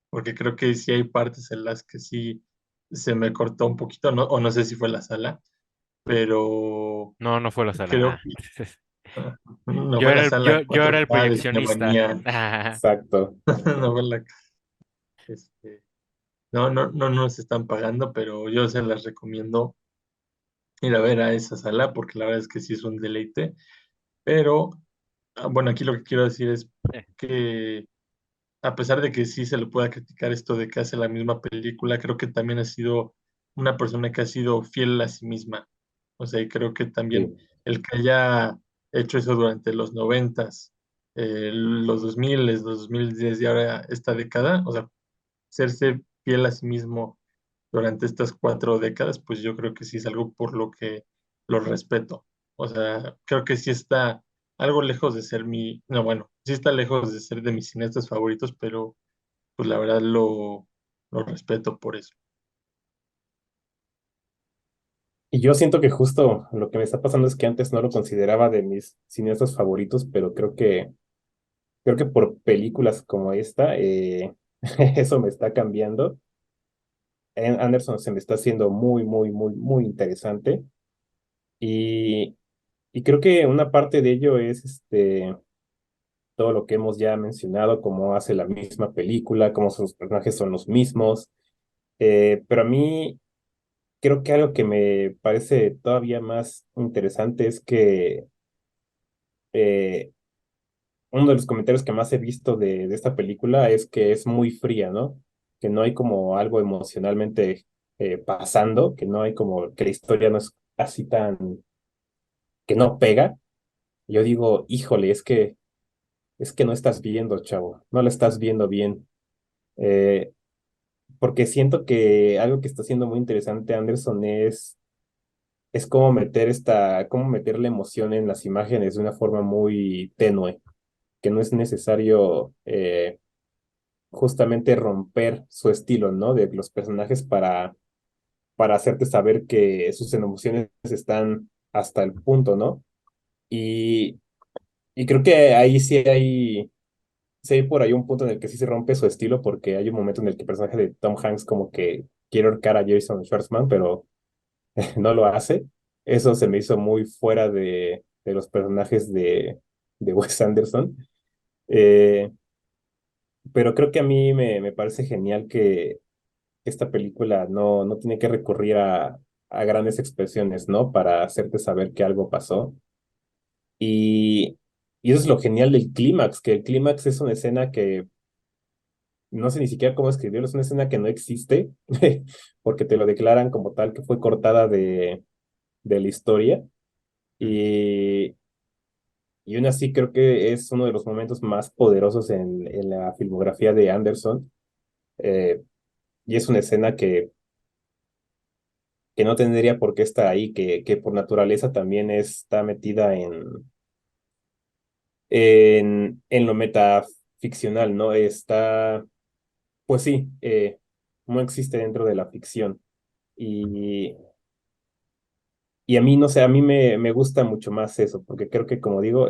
porque creo que sí hay partes en las que sí se me cortó un poquito, no, o no sé si fue la sala, pero No, no fue la sala. creo Ah. que no fue la sala Yo era el 4K de proyeccionista. Cinemanía, Ah, Exacto. no fue este, no nos están pagando, pero yo se las recomiendo ir a ver a esa sala porque la verdad es que sí es un deleite. Pero bueno, aquí lo que quiero decir es eh, que a pesar de que sí se le pueda criticar esto de que hace la misma película, creo que también ha sido una persona que ha sido fiel a sí misma. O sea, y creo que también Sí. el que haya hecho eso durante los noventas, los 2000, los 2010 y ahora esta década, o sea, serse fiel a sí mismo durante estas 4 décadas, pues yo creo que sí es algo por lo que lo respeto. O sea, creo que sí está algo lejos de ser no, bueno, sí está lejos de ser de mis cineastas favoritos, pero pues la verdad lo respeto por eso. Y yo siento que justo lo que me está pasando es que antes no lo consideraba de mis cineastas favoritos, pero creo que por películas como esta, eso me está cambiando. Anderson se me está haciendo muy, muy, muy, muy interesante. Y, y creo que una parte de ello es todo lo que hemos ya mencionado, cómo hace la misma película, cómo sus personajes son los mismos. Pero a mí creo que algo que me parece todavía más interesante es que eh, uno de los comentarios que más he visto de esta película es que es muy fría, ¿no? Que no hay como algo emocionalmente pasando, que no hay como que la historia no es así tan, que no pega. Yo digo, híjole, es que no estás viendo, chavo, no la estás viendo bien. Eh, Porque siento que algo que está haciendo muy interesante Anderson es cómo meter la emoción en las imágenes de una forma muy tenue, que no es necesario justamente romper su estilo, ¿no? De los personajes para hacerte saber que sus emociones están hasta el punto, ¿no? Y, y creo que ahí sí hay por ahí un punto en el que sí se rompe su estilo, porque hay un momento en el que el personaje de Tom Hanks como que quiere ahorcar a Jason Schwartzman, pero no lo hace. Eso se me hizo muy fuera de los personajes de Wes Anderson. Eh, pero creo que a mí me parece genial que esta película no tiene que recurrir a grandes expresiones, ¿no? Para hacerte saber que algo pasó. Y, y eso es lo genial del clímax, que el clímax es una escena que no sé ni siquiera cómo escribirlo, es una escena que no existe, porque te lo declaran como tal que fue cortada de la historia. Mm. Y, y aún así creo que es uno de los momentos más poderosos en la filmografía de Anderson. eh, y es una escena que no tendría por qué estar ahí, que por naturaleza también está metida en lo metaficcional, ¿no? Está, pues sí, no existe dentro de la ficción. Y, y a mí, no sé, a mí me gusta mucho más eso, porque creo que, como digo,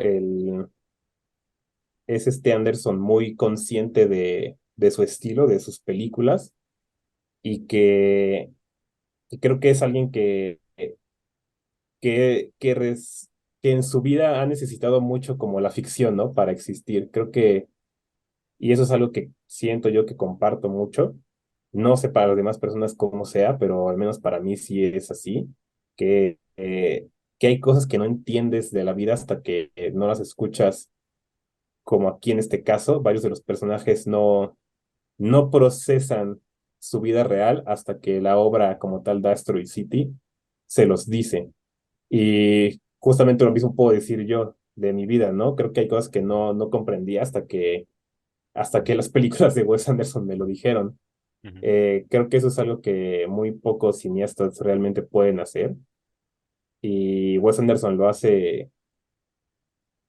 es este Anderson muy consciente de su estilo, de sus películas, y que creo que es alguien que, que, res- que en su vida ha necesitado mucho como la ficción, ¿no? Para existir. Creo que, y eso es algo que siento yo que comparto mucho. No sé para las demás personas cómo sea, pero al menos para mí sí es así, que hay cosas que no entiendes de la vida hasta que no las escuchas, como aquí en este caso, varios de los personajes no procesan su vida real hasta que la obra como tal de Asteroid City se los dice. Y justamente lo mismo puedo decir yo de mi vida, ¿no? Creo que hay cosas que no comprendí hasta que las películas de Wes Anderson me lo dijeron. Ujú. Creo que eso es algo que muy pocos cineastas realmente pueden hacer. Y Wes Anderson lo hace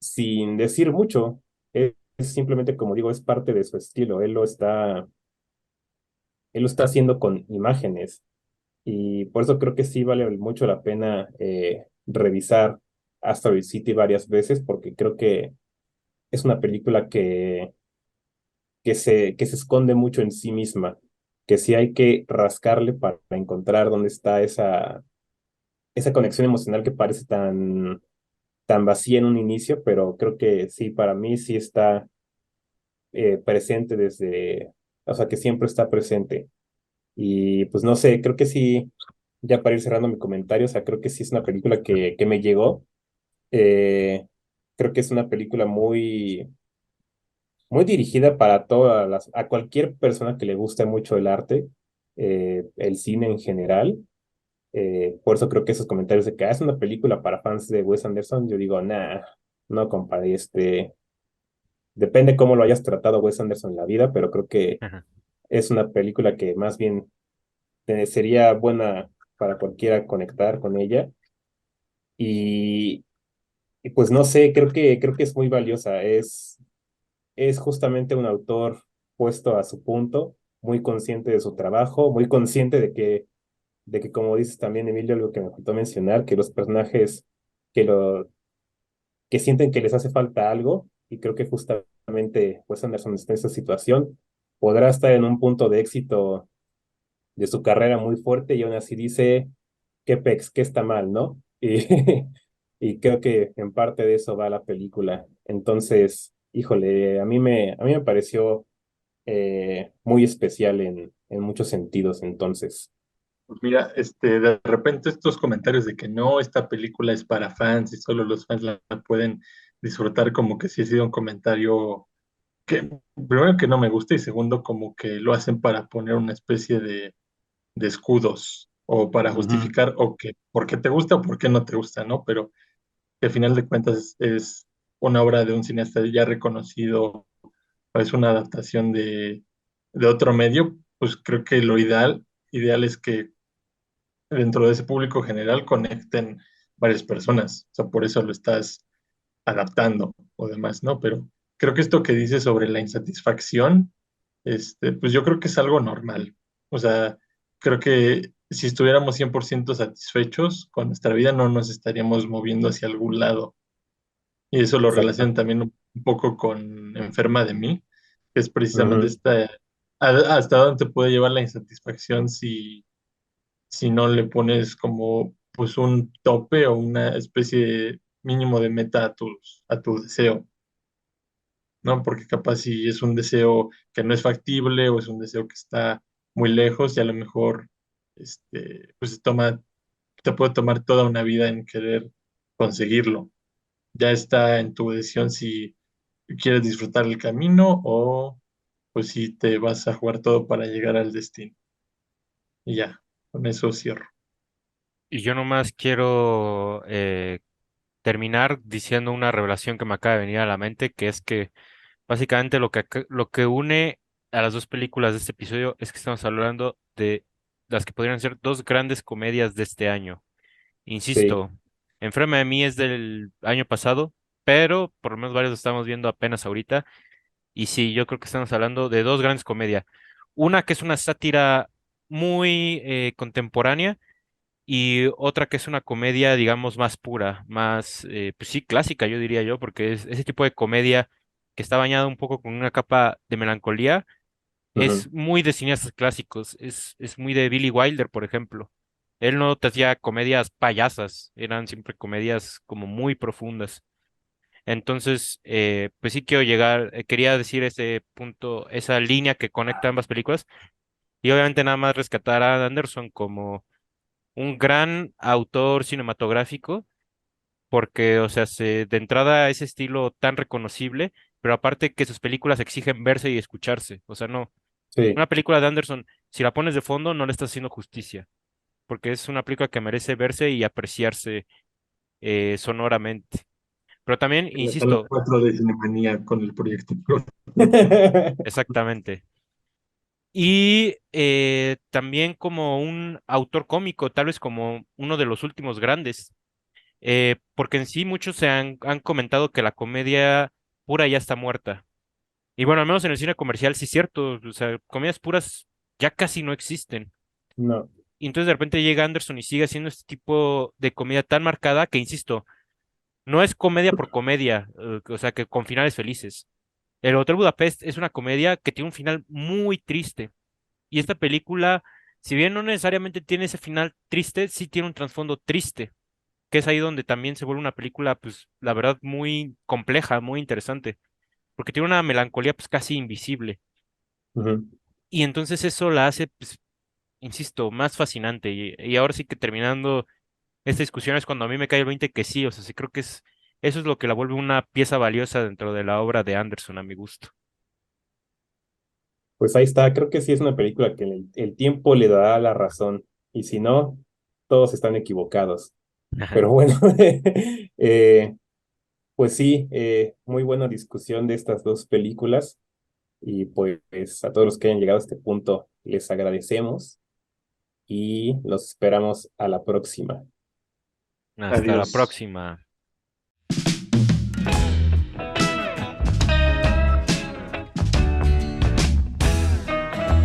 sin decir mucho. Es simplemente, como digo, es parte de su estilo. Él lo está haciendo con imágenes. Y por eso creo que sí vale mucho la pena revisar Asteroid City varias veces, porque creo que es una película que se esconde mucho en sí misma, que sí hay que rascarle para encontrar dónde está esa conexión emocional que parece tan vacía en un inicio, pero creo que sí, para mí sí está presente o sea, que siempre está presente. Y pues no sé, creo que sí, ya para ir cerrando mi comentario, o sea, creo que sí es una película que me llegó. Eh, Creo que es una película muy dirigida para a cualquier persona que le guste mucho el arte, el cine en general. Por eso creo que esos comentarios de que es una película para fans de Wes Anderson, yo digo, nah, no, compadre, depende cómo lo hayas tratado Wes Anderson en la vida, pero creo que Ajá. es una película que más bien sería buena para cualquiera conectar con ella. Y, y pues no sé, creo que es muy valiosa. Es justamente un autor puesto a su punto, muy consciente de su trabajo, muy consciente de que como dices también, Emilio, algo que me faltó mencionar, que los personajes que lo que sienten que les hace falta algo, y creo que justamente Wes Anderson está en esa situación, podrá estar en un punto de éxito de su carrera muy fuerte y aún así dice, qué pex, qué está mal, ¿no? Y, y creo que en parte de eso va la película. Entonces, híjole, a mí me pareció muy especial en muchos sentidos, entonces. Pues mira, de repente estos comentarios de que no, esta película es para fans y solo los fans la pueden disfrutar, como que sí ha sido un comentario que, primero que no me gusta y segundo como que lo hacen para poner una especie de escudos o para Ujú, justificar o que por qué te gusta o por qué no te gusta, ¿no? Pero que al final de cuentas es una obra de un cineasta ya reconocido o es una adaptación de otro medio, pues creo que lo ideal es que dentro de ese público general conecten varias personas. O sea, por eso lo estás adaptando o demás, ¿no? Pero creo que esto que dices sobre la insatisfacción, pues yo creo que es algo normal. O sea, creo que si estuviéramos 100% satisfechos con nuestra vida, no nos estaríamos moviendo hacia algún lado. Y eso lo relacionan exacto. también un poco con Enferma de mí, que es precisamente Ujú, esta, hasta dónde te puede llevar la insatisfacción si no le pones como pues un tope o una especie de mínimo de meta a tu deseo, ¿no? Porque capaz si es un deseo que no es factible o es un deseo que está muy lejos y a lo mejor pues te puede tomar toda una vida en querer conseguirlo. Ya está en tu decisión si quieres disfrutar el camino o pues si te vas a jugar todo para llegar al destino. Y ya, con eso cierro. Y yo nomás quiero terminar diciendo una revelación que me acaba de venir a la mente, que es que básicamente lo que une a las dos películas de este episodio es que estamos hablando de las que podrían ser dos grandes comedias de este año. sí, Insisto, Enferma de mí es del año pasado, pero por lo menos varios lo estamos viendo apenas ahorita. Y sí, yo creo que estamos hablando de dos grandes comedias. Una que es una sátira muy contemporánea y otra que es una comedia, digamos, más pura, más, pues sí, clásica, yo diría yo, porque es ese tipo de comedia que está bañada un poco con una capa de melancolía, ujú, es muy de cineastas clásicos, es muy de Billy Wilder, por ejemplo. Él no te hacía comedias payasas, eran siempre comedias como muy profundas. Entonces, pues sí quiero llegar, quería decir ese punto, esa línea que conecta ambas películas, y obviamente nada más rescatar a Anderson como un gran autor cinematográfico, porque, o sea, de entrada ese estilo tan reconocible, pero aparte que sus películas exigen verse y escucharse. O sea, no, sí, una película de Anderson, si la pones de fondo, no le estás haciendo justicia, porque es una película que merece verse y apreciarse sonoramente. Pero también, En la sala insisto, 4 de Cinemanía con el proyecto. exactamente. Y también como un autor cómico, tal vez como uno de los últimos grandes. Porque en sí muchos han comentado que la comedia pura ya está muerta. Y bueno, al menos en el cine comercial sí es cierto, o sea, comedias puras ya casi no existen. no, Y entonces de repente llega Anderson y sigue haciendo este tipo de comedia tan marcada que, insisto, no es comedia por comedia, o sea, que con finales felices. El Hotel Budapest es una comedia que tiene un final muy triste. Y esta película, si bien no necesariamente tiene ese final triste, sí tiene un trasfondo triste, que es ahí donde también se vuelve una película, pues, la verdad, muy compleja, muy interesante, porque tiene una melancolía, pues, casi invisible. ujú. Y entonces eso la hace, pues, insisto, más fascinante. Y ahora sí que terminando esta discusión es cuando a mí me cae el 20 que sí, o sea, sí creo que eso es lo que la vuelve una pieza valiosa dentro de la obra de Anderson, a mi gusto. Pues ahí está, creo que sí es una película que el tiempo le dará la razón, y si no, todos están equivocados. Ajá. Pero bueno, eh, pues sí, muy buena discusión de estas dos películas, y pues a todos los que hayan llegado a este punto les agradecemos y los esperamos a la próxima. Hasta la Adiós. próxima.